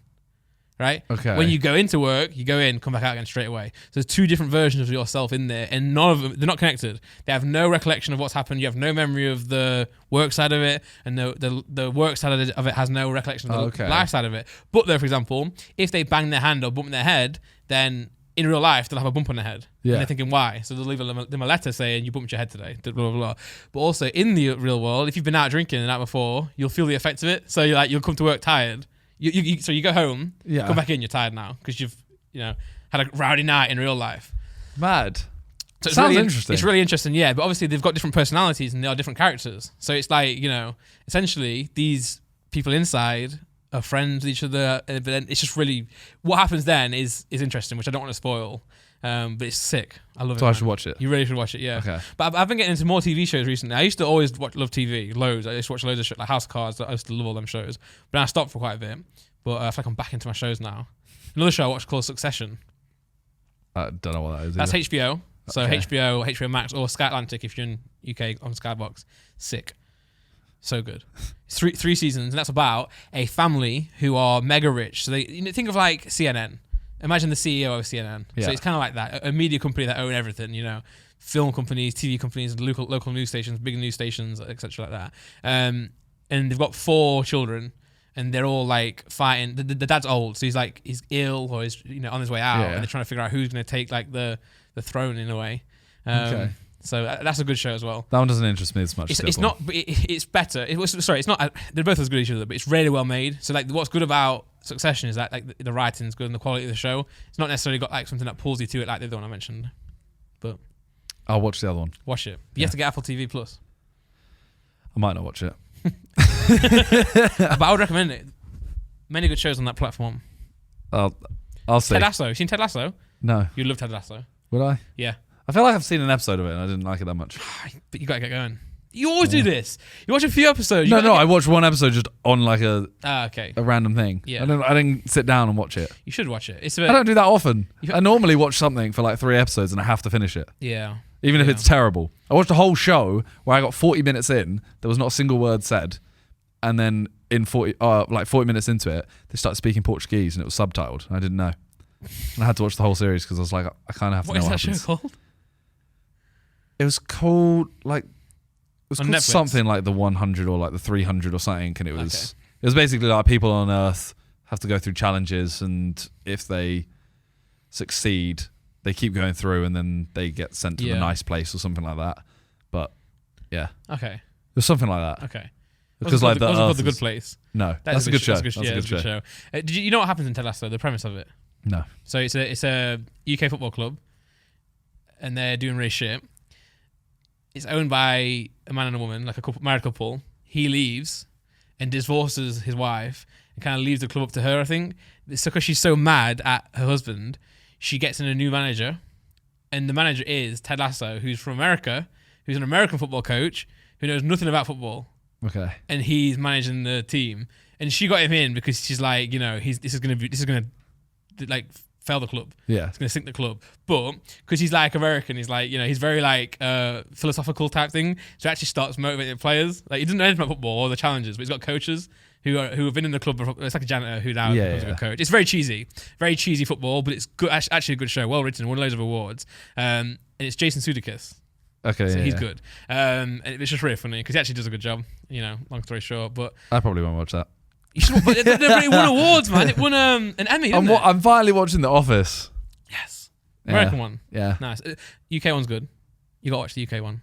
Right? Okay. When you go into work, you go in, come back out again straight away. So there's 2 different versions of yourself in there, and none of them, they're not connected. They have no recollection of what's happened. You have no memory of the work side of it, and the work side of it has no recollection of the life side of it. But though, for example, if they bang their hand or bump their head, then in real life, they'll have a bump on their head. Yeah. And they're thinking, why? So they'll leave them a letter saying, you bumped your head today, blah, blah, blah. But also, in the real world, if you've been out drinking the night before, you'll feel the effects of it. So you'll come to work tired. So you go home, come back in, you're tired now because you've had a rowdy night in real life. Mad. So Sounds interesting. It's really interesting, yeah. But obviously they've got different personalities and they are different characters. So it's like, essentially these people inside are friends with each other. But then it's just really, what happens then is interesting, which I don't want to spoil. But it's sick. I love it. So I should watch it. You really should watch it, yeah. Okay. But I've been getting into more TV shows recently. I used to always love TV, loads. I used to watch loads of shit, like House of Cards. I used to love all them shows. But I stopped for quite a bit. But I feel like I'm back into my shows now. Another show I watched called Succession. I don't know what that is. That's either. HBO. So Okay. HBO Max, or Sky Atlantic if you're in UK on Skybox. Sick. So good. It's three seasons, and that's about a family who are mega rich. So they think of like CNN. Imagine the CEO of CNN. Yeah. So it's kind of like that. A media company that own everything, film companies, TV companies, local news stations, big news stations, etc. like that. And they've got 4 children, and they're all like fighting. The dad's old, so he's ill or he's on his way out, and they're trying to figure out who's going to take like the throne in a way. Okay. So that's a good show as well. That one doesn't interest me as much. It's not. It's better. It's not. They're both as good as each other, but it's really well made. So like, what's good about Succession is that like the writing's good and the quality of the show. It's not necessarily got like something that pulls you to it like the other one I mentioned. But I'll watch the other one. watch it. But you have to get Apple TV Plus. I might not watch it. But I would recommend it. Many good shows on that platform. I'll see. Ted Lasso. You seen Ted Lasso? No. You'd love Ted Lasso. Would I? Yeah. I feel like I've seen an episode of it and I didn't like it that much. But you gotta get going. You always do this. You watch a few episodes. No, I watched one episode just on like a okay. a random thing. Yeah. I didn't sit down and watch it. You should watch it. It's I don't do that often. I normally watch something for like 3 episodes and I have to finish it. Yeah. Even if it's terrible. I watched a whole show where I got 40 minutes in, there was not a single word said, and then in 40 minutes into it, they started speaking Portuguese and it was subtitled. I didn't know. And I had to watch the whole series because I was like, I kind of have to know what happens. What is that show called? It was called Netflix? Something like the 100 or like the 300 or something, and it was basically like people on Earth have to go through challenges, and if they succeed, they keep going through, and then they get sent to the nice place or something like that. But yeah, okay, it was something like that. Okay, because like the Earth the Good Place. No, that's a good show. That's a good show. Did you know what happens in Ted Lasso? The premise of it. No. So it's a UK football club, and they're doing really shit. It's owned by a man and a woman, like a married couple. He leaves and divorces his wife and kind of leaves the club up to her, I think. It's because she's so mad at her husband, she gets in a new manager. And the manager is Ted Lasso, who's from America, who's an American football coach, who knows nothing about football. Okay. And he's managing the team. And she got him in because she's like, this is gonna like fail the club. Yeah. It's going to sink the club. But because he's like American, he's like, he's very like philosophical type thing. So it actually starts motivating players. Like he doesn't know anything about football or the challenges, but he's got coaches who have been in the club before. It's like a janitor who now becomes a good coach. It's very cheesy football, but it's good. Actually a good show, well written, won loads of awards. And it's Jason Sudeikis. Okay, so he's good. And it's just really funny because he actually does a good job. Long story short, but I probably won't watch that. You should, but it won awards, man. It won an Emmy. I'm finally watching The Office. Yes, American one. Yeah, nice. UK one's good. You gotta watch the UK one.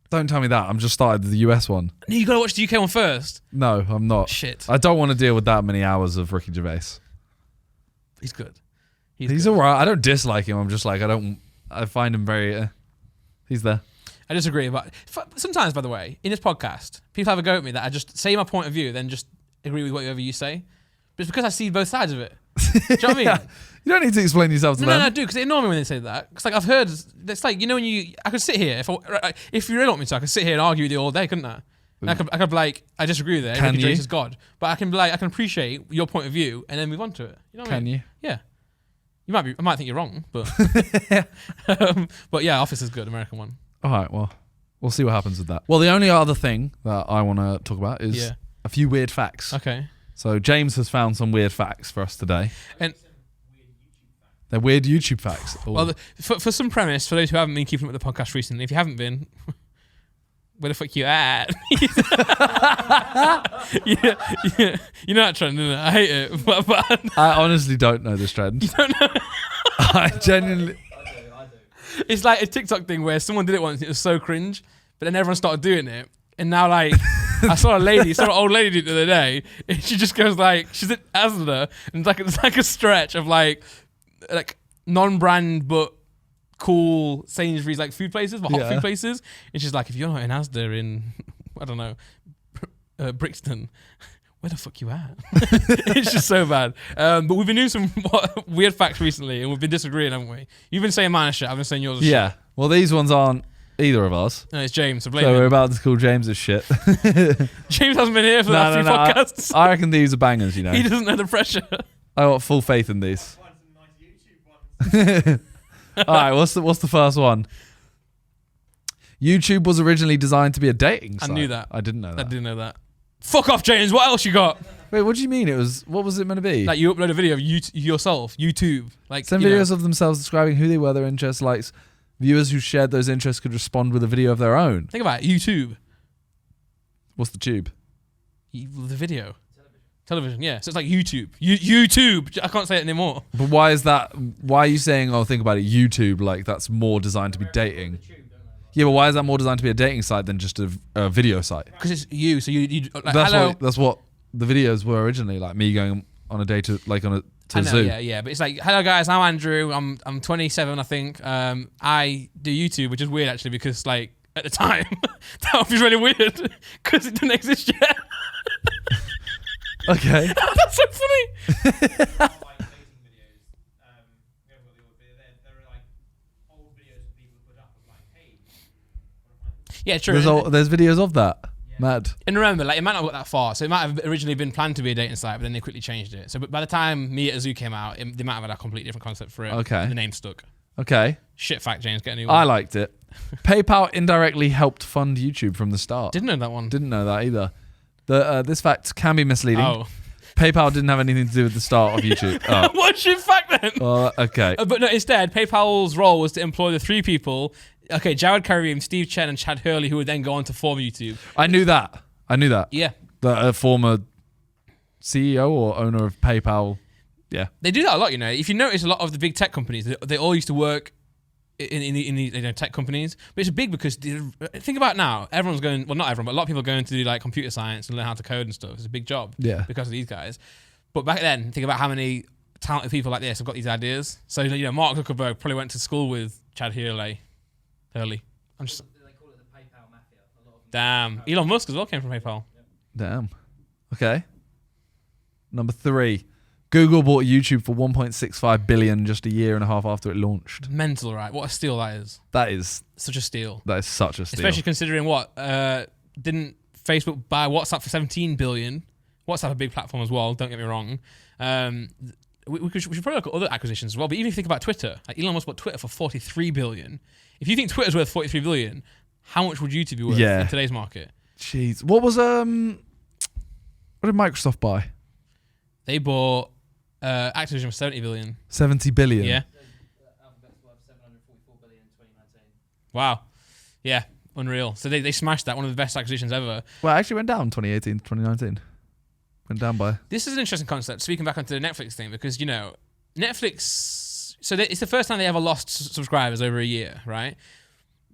Don't tell me that. I'm just started the US one. No, you gotta watch the UK one first. No, I'm not. Shit. I don't want to deal with that many hours of Ricky Gervais. He's good. He's alright. I don't dislike him. I'm just like I find him very. He's there. I disagree, but sometimes, by the way, in this podcast, people have a go at me that I just say my point of view, then just agree with whatever you say. But it's because I see both sides of it. Do you know what I mean? You don't need to explain yourself to them. No, I do, because they annoy me when they say that. Because I've heard, it's like, when I could sit here, if you really want me to, I could sit here and argue with you all day, couldn't I? And I could be like, I disagree with it. Can you? Jesus God. But I can be like, I can appreciate your point of view and then move on to it. You know what I mean? You? Yeah. I might think you're wrong, but but yeah, Office is good, American one. All right, well, we'll see what happens with that. Well, the only other thing that I want to talk about is a few weird facts. Okay. So James has found some weird facts for us today. And they're weird YouTube facts. Ooh. Well, for some premise, for those who haven't been keeping up with the podcast recently, if you haven't been, where the fuck you at? yeah. You know that trend, isn't it? I hate it. But I honestly don't know this trend. You don't know? I genuinely... I do. It's like a TikTok thing where someone did it once, it was so cringe, but then everyone started doing it. And now, like, I saw an old lady do it the other day, and she just goes like, she's at Asda, and it's like a stretch of like non-brand but cool Sainsbury's like food places, but hot food places. And she's like, if you're not in Asda in, I don't know, Brixton, where the fuck you at? It's just so bad. But we've been doing some weird facts recently, and we've been disagreeing, haven't we? You've been saying mine is shit, I've been saying yours is shit. Yeah. Well, these ones aren't either of us. No, it's James, so blame So him. we're about to call James as shit. James hasn't been here for the last few podcasts. I reckon these are bangers, He doesn't know the pressure. I got full faith in these. All right, what's the first one? YouTube was originally designed to be a dating site. I knew that. I didn't know that. I didn't know that. Fuck off, James. What else you got? Wait, what do you mean? What was it meant to be? Like you upload a video of yourself, YouTube. Like send videos of themselves describing who they were, their interests, likes. Viewers who shared those interests could respond with a video of their own. Think about it, YouTube. What's the tube? The video. Television, yeah. So it's like YouTube. YouTube. I can't say it anymore. But why is that? Why are you saying, think about it, YouTube, like that's more designed to be dating? Yeah, but why is that more designed to be a dating site than just a video site? Because it's you, so you like, that's what the videos were originally, like me going on a date to a zoo. Yeah, but it's like, hello guys, I'm Andrew, I'm 27, I think. I do YouTube, which is weird actually, because like at the time that was really weird because it didn't exist yet. Okay. That's so funny. Yeah, true. There's videos of that. Mad. And remember, like, it might not have got that far. So it might have originally been planned to be a dating site, but then they quickly changed it. So by the time Me at a Zoo came out, they might have had a completely different concept for it. Okay. And the name stuck. Okay. Shit fact, James. Get a new one. I liked it. PayPal indirectly helped fund YouTube from the start. Didn't know that one. Didn't know that either. This fact can be misleading. Oh. PayPal didn't have anything to do with the start of YouTube. Oh. What's your fact then? Okay. But no, instead, PayPal's role was to employ the 3 people. Okay, Jared Karim, Steve Chen, and Chad Hurley, who would then go on to form YouTube. I knew that. Yeah. The former CEO or owner of PayPal. Yeah. They do that a lot, you know. If you notice, a lot of the big tech companies, they all used to work in the tech companies. But it's big because think about it now. Everyone's going, well, not everyone, but a lot of people are going to do like computer science and learn how to code and stuff. It's a big job because of these guys. But back then, think about how many talented people like this have got these ideas. So, you know, Mark Zuckerberg probably went to school with Chad Hurley. I'm just... They call it the PayPal mafia. A lot of Damn. Elon Musk as well came from PayPal. Damn. Okay. Number 3. Google bought YouTube for $1.65 billion just a year and a half after it launched. Mental, right? What a steal that is. That is Such a steal. such a steal. Especially considering what? Didn't Facebook buy WhatsApp for $17 billion? WhatsApp a big platform as well, don't get me wrong. We should probably look at other acquisitions as well. But even if you think about Twitter, like Elon Musk bought Twitter for $43 billion. If you think Twitter's worth $43 billion, how much would YouTube be worth in today's market? Jeez. What did Microsoft buy? They bought Activision for $70 billion. $70 billion? Yeah. Alphabet's worth $744 billion in 2019. Wow. Yeah. Unreal. So they smashed that. One of the best acquisitions ever. Well, it actually went down 2018 to 2019. Went down by... This is an interesting concept, speaking back onto the Netflix thing, because, you know, Netflix... So it's the first time they ever lost subscribers over a year, right?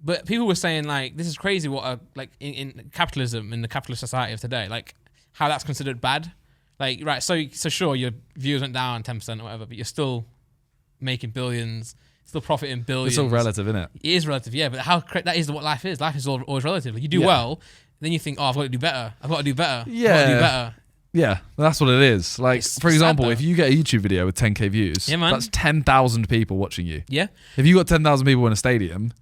But people were saying, like, this is crazy what, like, in capitalism, in the capitalist society of today, like, how that's considered bad. Like, right, so sure, your views went down 10% or whatever, but you're still making billions, still profiting billions. It's all relative, isn't it? It is relative, yeah, but that is what life is. Life is always relative. Like, you do well, then you think, oh, I've got to do better. I've got to do better. Yeah. I've got to do better. Yeah, that's what it is. Like, It's for example, sad, if you get a YouTube video with 10k views, Yeah, man. that's 10,000 people watching you. Yeah. If you got 10,000 people in a stadium,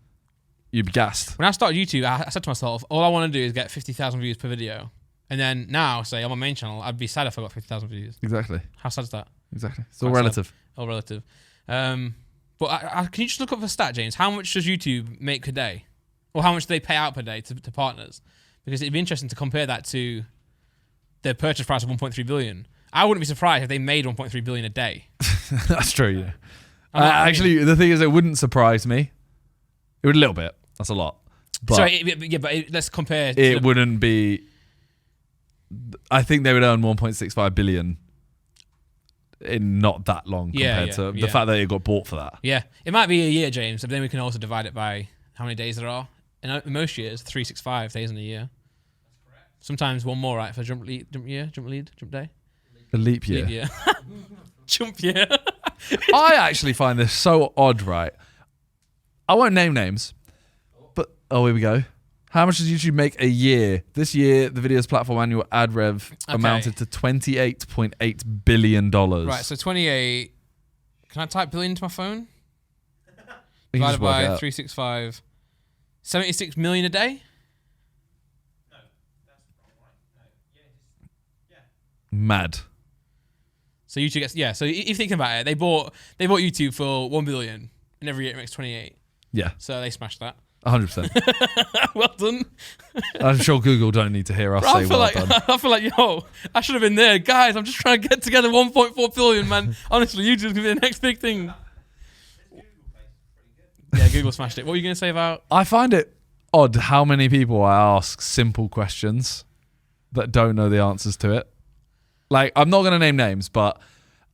you'd be gassed. When I started YouTube, I said to myself, all I want to do is get 50,000 views per video. And then now, say, on my main channel, I'd be sad if I got 50,000 views. Exactly. How sad is that? Exactly. It's all Quite sad. relative. All relative. But can you just look up the stat, James? How much does YouTube make per day? Or how much do they pay out per day to partners? Because it'd be interesting to compare that to their purchase price of 1.3 billion. I wouldn't be surprised if they made 1.3 billion a day. That's true, yeah. I mean- Actually, the thing is, it wouldn't surprise me. It would a little bit. That's a lot. But Let's compare. it wouldn't be... I think they would earn 1.65 billion in not that long compared to the fact that it got bought for that. Yeah, it might be a year, James, but then we can also divide it by how many days there are. In most years, 365 days in a year. That's correct. Sometimes one more, right, for jump day? A leap year. Leap year. Jump year. I actually find this so odd, right? I won't name names, but here we go. How much does YouTube make a year? This year, the video's platform annual ad rev amounted to $28.8 billion. Right, so 28. Can I type billion into my phone? Divided by 365. 76 million a day? No, that's wrong, right? No. Yeah. Mad. So YouTube gets, so if you think about it, they bought YouTube for 1 billion, and every year it makes 28. Yeah. So they smashed that. 100%. Well done. I'm sure Google don't need to hear us say well done. I feel like, yo, I should have been there. Guys, I'm just trying to get together 1.4 billion, man. Honestly, YouTube's going to be the next big thing. Yeah, Google smashed it. What were you going to say about... I find it odd how many people I ask simple questions that don't know the answers to it. Like, I'm not going to name names, but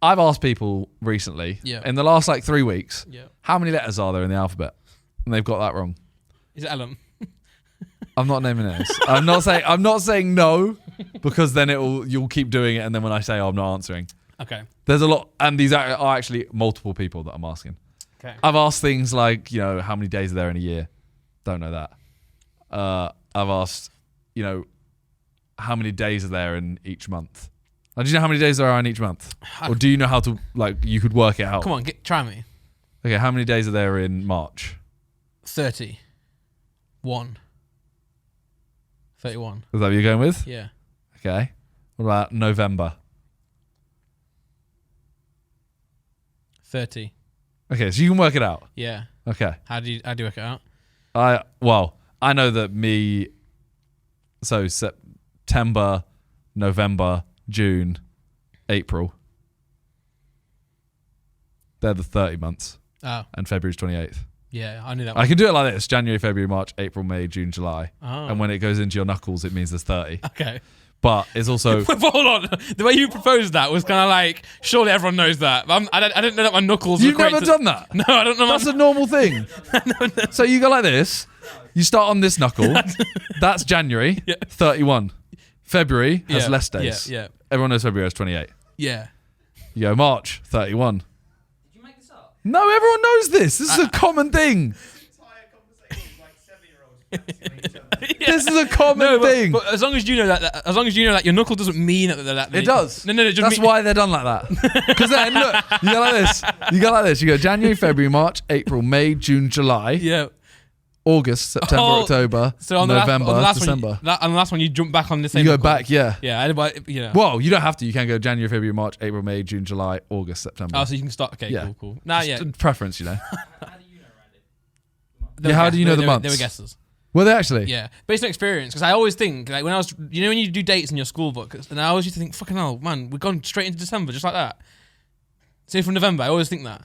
I've asked people recently, in the last 3 weeks, how many letters are there in the alphabet? And they've got that wrong. Is it Elon? I'm not naming names. I'm not saying no, because then you'll keep doing it, and then when I say I'm not answering. Okay. There's a lot, and these are actually multiple people that I'm asking. Okay. I've asked things like, how many days are there in a year? Don't know that. I've asked, how many days are there in each month? Do you know how many days there are in each month? Or do you know how to, you could work it out? Come on, try me. Okay, how many days are there in March? 30. 1. 31. Is that what you're going with? Yeah. Okay. What about November? 30. Okay, so you can work it out. Yeah. Okay. How do you work it out? I know that me. So September, November, June, April. They're the 30 months, Oh. and February's 28th. Yeah, I knew that. I can do it like this: January, February, March, April, May, June, July. Oh. And when it goes into your knuckles, it means there's 30. Okay. But it's also But hold on. The way you proposed that was kind of like, surely everyone knows that. But I didn't know that my knuckles you've were never done that. No, I don't know. That's a normal thing. So you go like this. You start on this knuckle. That's January, 31. February has less days. Yeah. Everyone knows February has 28. Yeah. You go March, 31. Did you make this up? No, everyone knows this. This is a common thing. Entire conversation is like 7-year-olds fancying each other. This is a common thing. But as long as you know that, your knuckle doesn't mean that. It does. No. Just That's why they're done like that. Because then, look, you go like this. You go like this. You go January, February, March, April, May, June, July, Yeah. August, September, October, So on November, the last December. on the last one, you jump back on the same. You go knuckle. back, yeah. Yeah, but, you know. Well, you don't have to. You can go January, February, March, April, May, June, July, August, September. Oh, so you can start. Okay, Yeah. cool. Nah, Just yeah. a preference, you know. How do you know, Randy? They Yeah, were how do you know the they months? were guesses. Were they actually? Yeah, based on experience. Because I always think, like, when I was, you know, when you do dates in your school book, and I always used to think, fucking hell, man, we've gone straight into December just like that. Say from November, I always think that.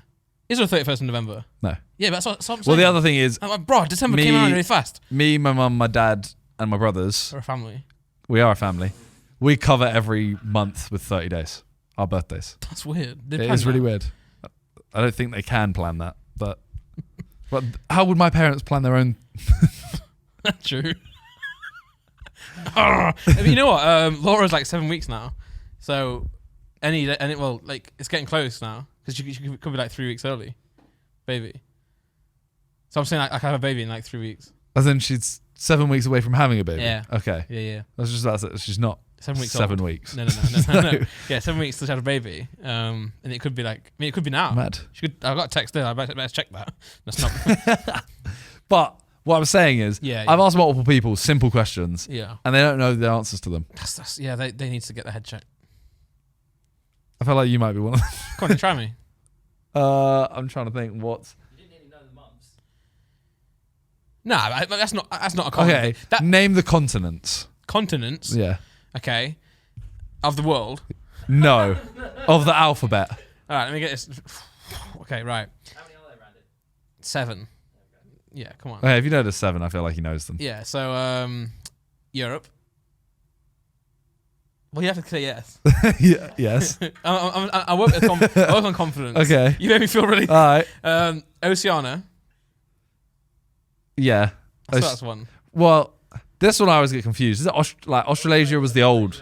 Is there a 31st of November? No. Yeah, but that's what I'm saying. Well, the other thing is, I'm like, bro, December came around really fast. me, my mum, my dad, and my brothers, We're a family. we are a family. We cover every month with 30 days. Our birthdays. That's weird. It is really weird. I don't think they can plan that, but how would my parents plan their own? True. You know what? Laura's like 7 weeks now, so it's getting close now because she could be like 3 weeks early, baby. So I'm saying I can have a baby in like 3 weeks. As in, she's 7 weeks away from having a baby. Yeah. Okay. Yeah. That's just that. She's not 7 weeks. 7 old. weeks. No. Yeah, 7 weeks till she had a baby. And it could be like, it could be now. Mad. I've got a text there. I better check that. That's not. But what I'm saying is, Yeah. I've asked multiple people simple questions, Yeah. and they don't know the answers to them. Yeah. They need to get their head checked. I feel like you might be one of them. Come on, try me. I'm trying to think what. You didn't even know the months. Nah, that's not a common Okay, thing. That name the continents. continents. Yeah. Okay. Of the world. No. Of the alphabet. All right, let me get this. Okay, right. How many are there, Randy? 7. Yeah, come on. Okay, if you know the 7, I feel like he knows them. Yeah, so Europe. Well, you have to say yes. Yeah, yes. I work on confidence. Okay. You made me feel really. All right. Oceania. Yeah. So that's one. Well, this one I always get confused. Is it Australasia was the old?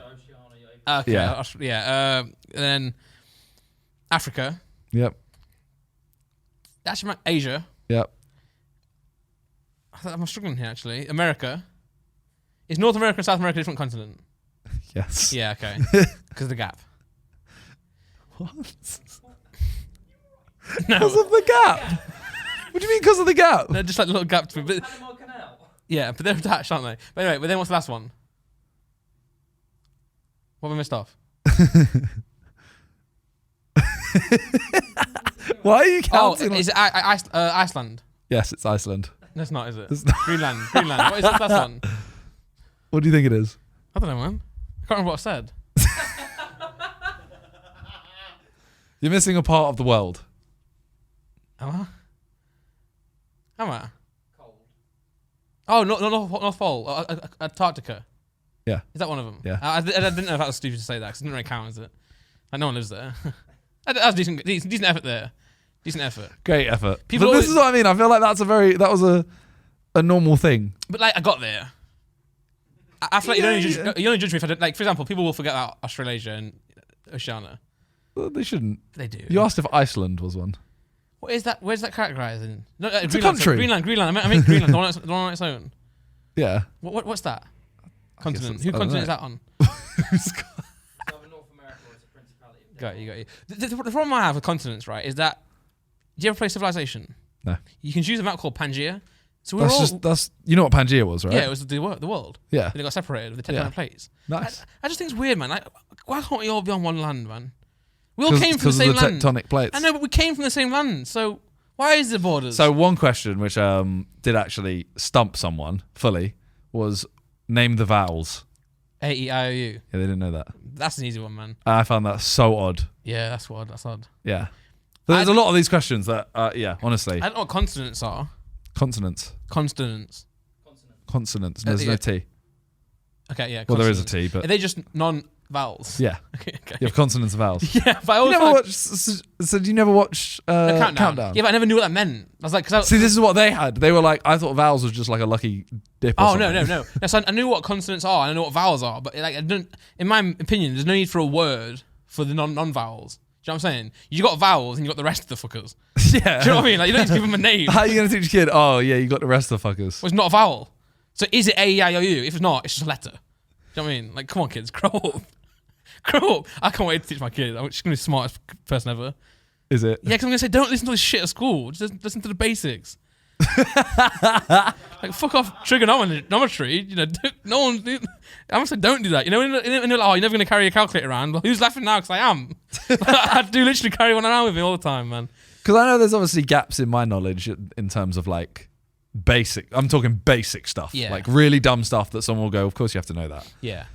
Okay. Yeah. Yeah. And then Africa. Yep. Actually, Asia. Yep. I'm struggling here, actually. America. Is North America and South America a different continent? Yes. Yeah, okay. Because of the gap. What? No. Because of the gap. What do you mean because of the gap? They're just like little gaps. But, Panama Canal. yeah, but they're attached, aren't they? But anyway, then what's the last one? What have I missed off? Why are you Oh, counting? is it Iceland? Yes, it's Iceland. No, it's not, is it? It's not. Greenland. What is this last one? What do you think it is? I don't know, man. I can't remember what I said. You're missing a part of the world. Am I? Cold. Oh, North Pole. Antarctica. Yeah. Is that one of them? Yeah. I didn't know if that was stupid to say that because it didn't really count, is it? Like, no one lives there. That was decent effort there. Decent effort. Great effort. People But this always- is what I mean. I feel like that was a normal thing. But like, I got there. I feel like you only judge me if I don't. Like, for example, people will forget about Australasia and Oceania. Well, they shouldn't. They do. You asked if Iceland was one. What is that? Where's that categorized in? No, It's a Greenland, country. Greenland. I mean Greenland. The one on its own. Yeah. What's that? Continent. it's- Who I don't continent is know. that on? It's either North America or it's a principality. of Got you. Denmark. The problem I have with continents, right, is that do you ever play Civilization? No. You can choose a map called Pangea, So we were all... That's you know what Pangea was, right? Yeah, it was the world. Yeah. And it got separated with the tectonic plates. Nice. I just think it's weird, man. Like, why can't we all be on one land, man? We all came from the same of the land. tectonic plates. I know, but we came from the same land. So why is there borders? So one question which did actually stump someone fully was name the vowels. A, E, I, O, U. Yeah, they didn't know that. That's an easy one, man. I found that so odd. Yeah, that's odd. That's odd. Yeah. But there's a lot of these questions that, honestly. I don't know what consonants are. Consonants. Consonants. Consonants. There's no T. Okay, yeah. Well, there is a T, but... Are they just non-vowels? Yeah. Okay. You have consonants and vowels. Yeah, but I always So you never watched Countdown? Yeah, but I never knew what that meant. I was like... See, this is what they had. They were like, I thought vowels was just like a lucky dip or something. No. So I knew what consonants are and I know what vowels are, but like, I don't... In my opinion, there's no need for a word for the non-vowels. Do you know what I'm saying? You got vowels and you got the rest of the fuckers. Yeah. Do you know what I mean? Like, you don't need to give them a name. How are you going to teach a kid, oh, yeah, you got the rest of the fuckers? Well, it's not a vowel. So is it A, E, I, O, U? If it's not, it's just a letter. Do you know what I mean? Like, come on, kids, grow up. Grow up. I can't wait to teach my kid. I'm just going to be the smartest person ever. Is it? Yeah, because I'm going to say, don't listen to this shit at school. Just listen to the basics. Like, fuck off trigonometry. You know, no one... I'm going to say, don't do that. You know, when you're like, oh, you're never going to carry a calculator around. Well, who's laughing now? Because I am. I do literally carry one around with me all the time, man. Because I know there's obviously gaps in my knowledge in terms of like basic... I'm talking basic stuff. Yeah. Like really dumb stuff that someone will go, of course you have to know that. Yeah.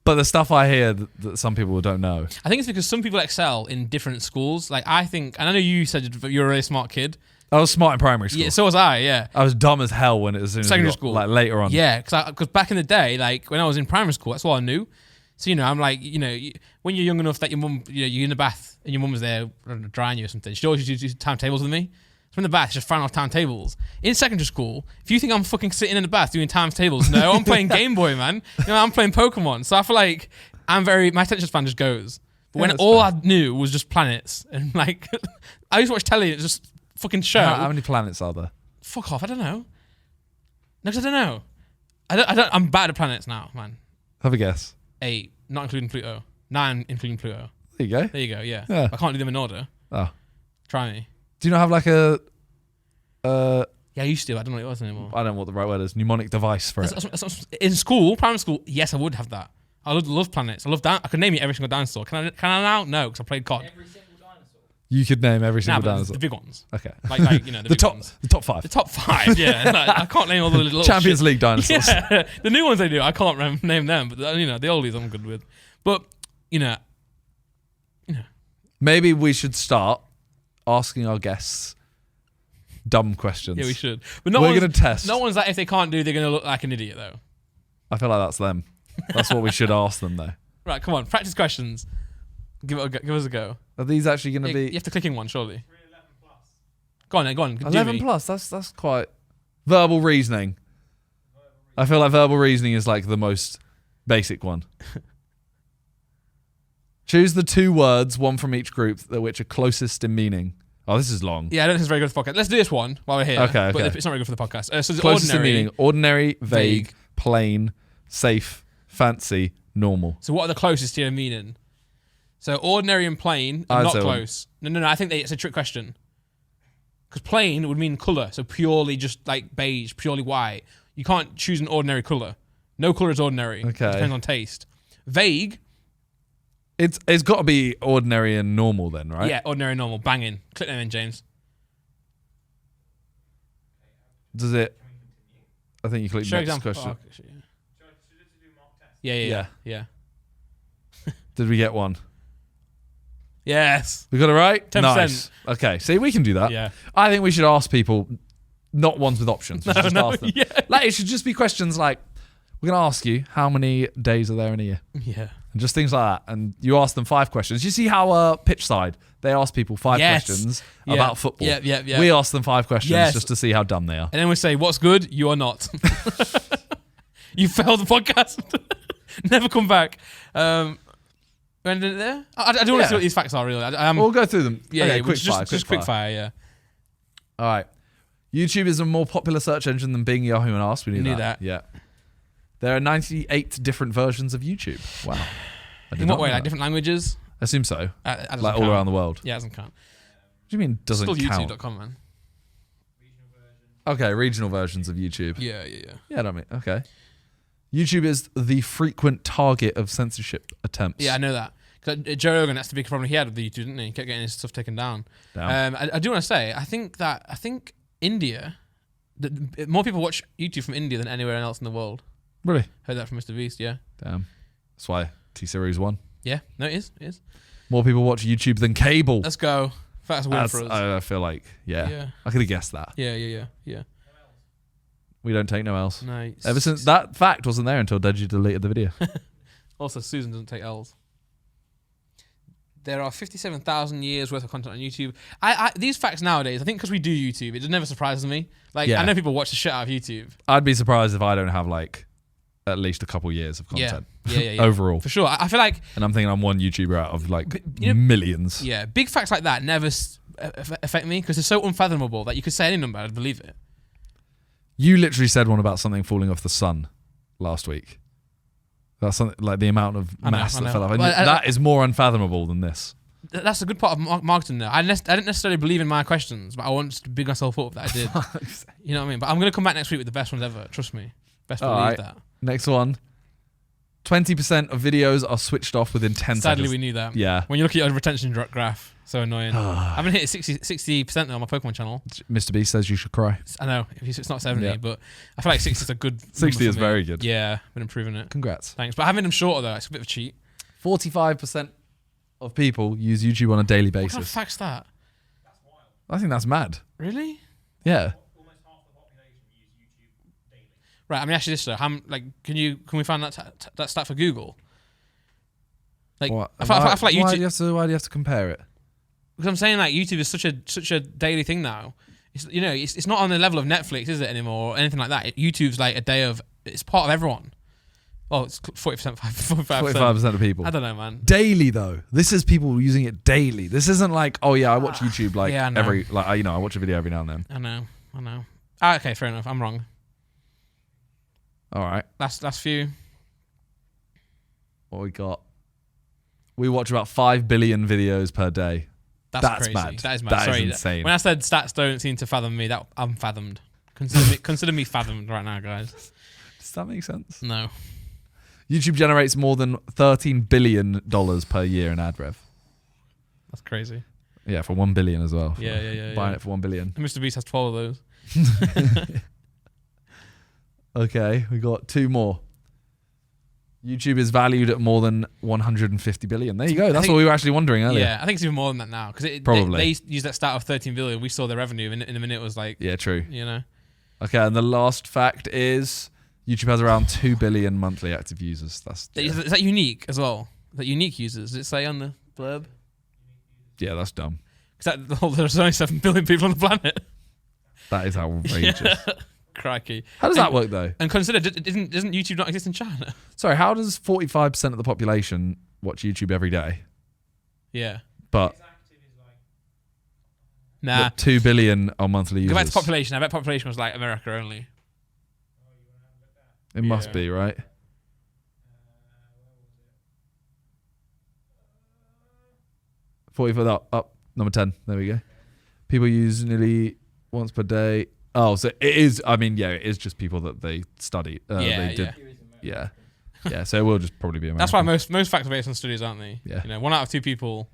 But the stuff I hear that some people don't know. I think it's because some people excel in different schools. Like, I think... And I know you said you're a really smart kid. I was smart in primary school. Yeah, so was I, yeah. I was dumb as hell when it was in Secondary school. Like later on. Yeah, because back in the day, like when I was in primary school, that's all I knew. So, you know, I'm like, you know, when you're young enough that your mum, you know, you're in the bath and your mum was there drying you or something, she'd always do timetables with me. So in the bath, just firing off timetables. In secondary school, if you think I'm fucking sitting in the bath doing timetables, no, I'm playing Game Boy, man. You know, I'm playing Pokemon. So I feel like my attention span just goes. But when all I knew was just planets and like, I used to watch telly and it just fucking show. How many planets are there? Fuck off, I don't know. No, 'cause I don't know. I'm bad at planets now, man. Have a guess. 8, not including Pluto. 9, including Pluto. There you go. There you go, yeah. Yeah. I can't do them in order. Oh. Try me. Do you not have like a... Yeah, I used to. I don't know what it was anymore. I don't know what the right word is. Mnemonic device for it. In school, primary school, yes, I would have that. I love planets. I could name you every single dinosaur. Can I now? No, because I played COD. Every single dinosaur. You could name every single But dinosaur. the big ones. Okay. Like you know, the big top ones. the top 5. The top 5, yeah. Like, I can't name all the little Champions shit. League dinosaurs. Yeah, the new ones they do, I can't name them. But you know, the oldies I'm good with. But you know. Maybe we should start asking our guests dumb questions. Yeah, we should. But We're going to test. No one's like, if they can't do, they're going to look like an idiot, though. I feel like that's them. That's what we should ask them, though. Right, come on, practice questions. Give us a go. Are these actually going to You be... have to click in one, surely. Go on, then, go on. 11 plus, that's quite... Verbal reasoning. I feel like verbal reasoning is like the most basic one. Choose the 2 words, one from each group, which are closest in meaning. Oh, this is long. Yeah, I don't think it's very good for the podcast. Let's do this one while we're here. Okay. But it's not very good for the podcast. So it's Closest ordinary. in meaning. Ordinary, vague, plain, safe, fancy, normal. So what are the closest to your meaning? So ordinary and plain are not close. No. I think it's a trick question. Because plain would mean colour. So purely just like beige, purely white. You can't choose an ordinary colour. No colour is ordinary. Okay. It depends on taste. Vague. It's got to be ordinary and normal then, right? Yeah, ordinary and normal. Banging. Click them in, James. Does it... I think you click Show next example. question. Oh, yeah. Did we get one? Yes. We got it right? 10%. Nice. Okay, see, we can do that. Yeah. I think we should ask people, not ones with options. We should just ask them. Yeah. Like, it should just be questions like, we're going to ask you, how many days are there in a year? Yeah. And just things like that. And you ask them 5 questions. You see how pitch side, they ask people 5 questions about football. Yeah. We ask them 5 questions just to see how dumb they are. And then we say, what's good? You are not. You failed the podcast. Never come back. Ended it there? I do want to see what these facts are, really. We'll go through them. Yeah, Okay, just quick fire, yeah. All right. YouTube is a more popular search engine than Bing, Yahoo, and Ask. We knew that. Yeah. There are 98 different versions of YouTube. Wow. In what way? Like different languages? I assume so. Like all around the world. Yeah, it doesn't count. What do you mean doesn't Still count? YouTube.com, man. Okay, regional versions of YouTube. Yeah. Yeah, I mean, okay. YouTube is the frequent target of censorship attempts. Yeah, I know that. 'Cause Joe Rogan, that's the big problem he had with the YouTube, didn't he? He kept getting his stuff taken down. Damn. I do want to say, I think India, more people watch YouTube from India than anywhere else in the world. Really? Heard that from Mr. Beast, yeah. Damn. That's why T-Series won. Yeah, no, it is. More people watch YouTube than cable. Let's go. That's a win for us. I feel like, yeah. I could have guessed that. Yeah. We don't take no else. No. Ever since that fact wasn't there until Deji deleted the video. Also, Susan doesn't take L's. There are 57,000 years worth of content on YouTube. These facts nowadays, I think because we do YouTube, it just never surprises me. Like, I know people watch the shit out of YouTube. I'd be surprised if I don't have like at least a couple years of content. Yeah. Overall. For sure. I feel like... And I'm thinking I'm one YouTuber out of like millions. Yeah, big facts like that never affect me because they're so unfathomable that you could say any number, I'd believe it. You literally said one about something falling off the sun last week. That's something like the amount of mass that fell off. That is more unfathomable than this. That's a good part of marketing though. I didn't necessarily believe in my questions, but I wanted to big myself up that I did. You know what I mean? But I'm going to come back next week with the best ones ever. Trust me. Best believe that. Next one. 20% of videos are switched off within 10 seconds. Sadly, we knew that. Yeah. When you look at your retention graph, so annoying. I haven't hit 60% though on my Pokemon channel. Mr. B says you should cry. I know. It's not 70, but I feel like 60 is a good 60 is very good. Yeah, been improving it. Congrats. Thanks. But having them shorter though, it's a bit of a cheat. 45% of people use YouTube on a daily basis. What kind of fact's that? That's wild. I think that's mad. Really? Yeah. Almost half the population use YouTube daily. Right. I mean, actually, this though, can we find that stat for Google? Like, What? I feel like YouTube. Why do you have to compare it? Because I'm saying like YouTube is such a daily thing now. It's not on the level of Netflix, is it anymore, or anything like that? YouTube's like a day of. It's part of everyone. Oh, it's 40%, 45% of people. I don't know, man. Daily though, this is people using it daily. This isn't like, oh yeah, I watch YouTube like every I watch a video every now and then. I know. Okay, fair enough. I'm wrong. All right. Last few. What we got? We watch about 5 billion videos per day. That's crazy. Mad. That is mad. That Sorry, is insane. When I said stats don't seem to fathom me, that I'm fathomed. Consider me fathomed right now, guys. Does that make sense? No. YouTube generates more than $13 billion per year in ad rev. That's crazy. Yeah, for 1 billion as well. Yeah. Buying it for 1 billion. Mr. Beast has 12 of those. Okay, we got 2 more. YouTube is valued at more than 150 billion. There you go. That's what we were actually wondering earlier. Yeah, I think it's even more than that now because Probably they used that stat of 13 billion. We saw their revenue in a minute. It was like, yeah, true. You know. Okay, and the last fact is YouTube has around 2 billion monthly active users. Is that unique as well? Is that unique users? Does it say on the blurb? Yeah, that's dumb. Because there's only 7 billion people on the planet. That is outrageous. Crikey. How does that work though? And consider, doesn't YouTube not exist in China? Sorry, how does 45% of the population watch YouTube every day? Yeah. But nah. 2 billion are monthly users. Go back to population. I bet population was like America only. It must be, right? Up, number 10. There we go. People use nearly once per day. Oh, so it is. I mean, yeah, it is just people that they study. Yeah. So it will just probably be American. That's why most facts are based on studies, aren't they? Yeah. 1 out of 2 people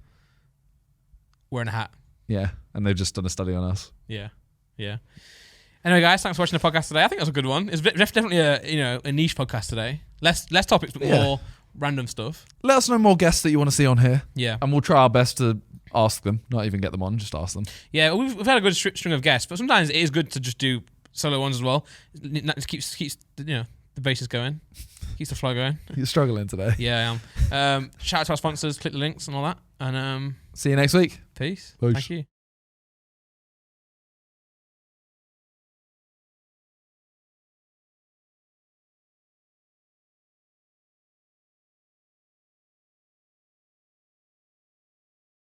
wearing a hat. Yeah, and they've just done a study on us. Yeah. Anyway, guys, thanks for watching the podcast today. I think that was a good one. It's definitely a niche podcast today. Less topics, but more random stuff. Let us know more guests that you want to see on here. Yeah. And we'll try our best to ask them, not even get them on, just ask them. Yeah, we've had a good string of guests, but sometimes it is good to just do solo ones as well. It keeps the basis going, keeps the flow going. You're struggling today. Yeah, I am. Shout out to our sponsors, click the links and all that, and see you next week. Peace. Peace. Thank you.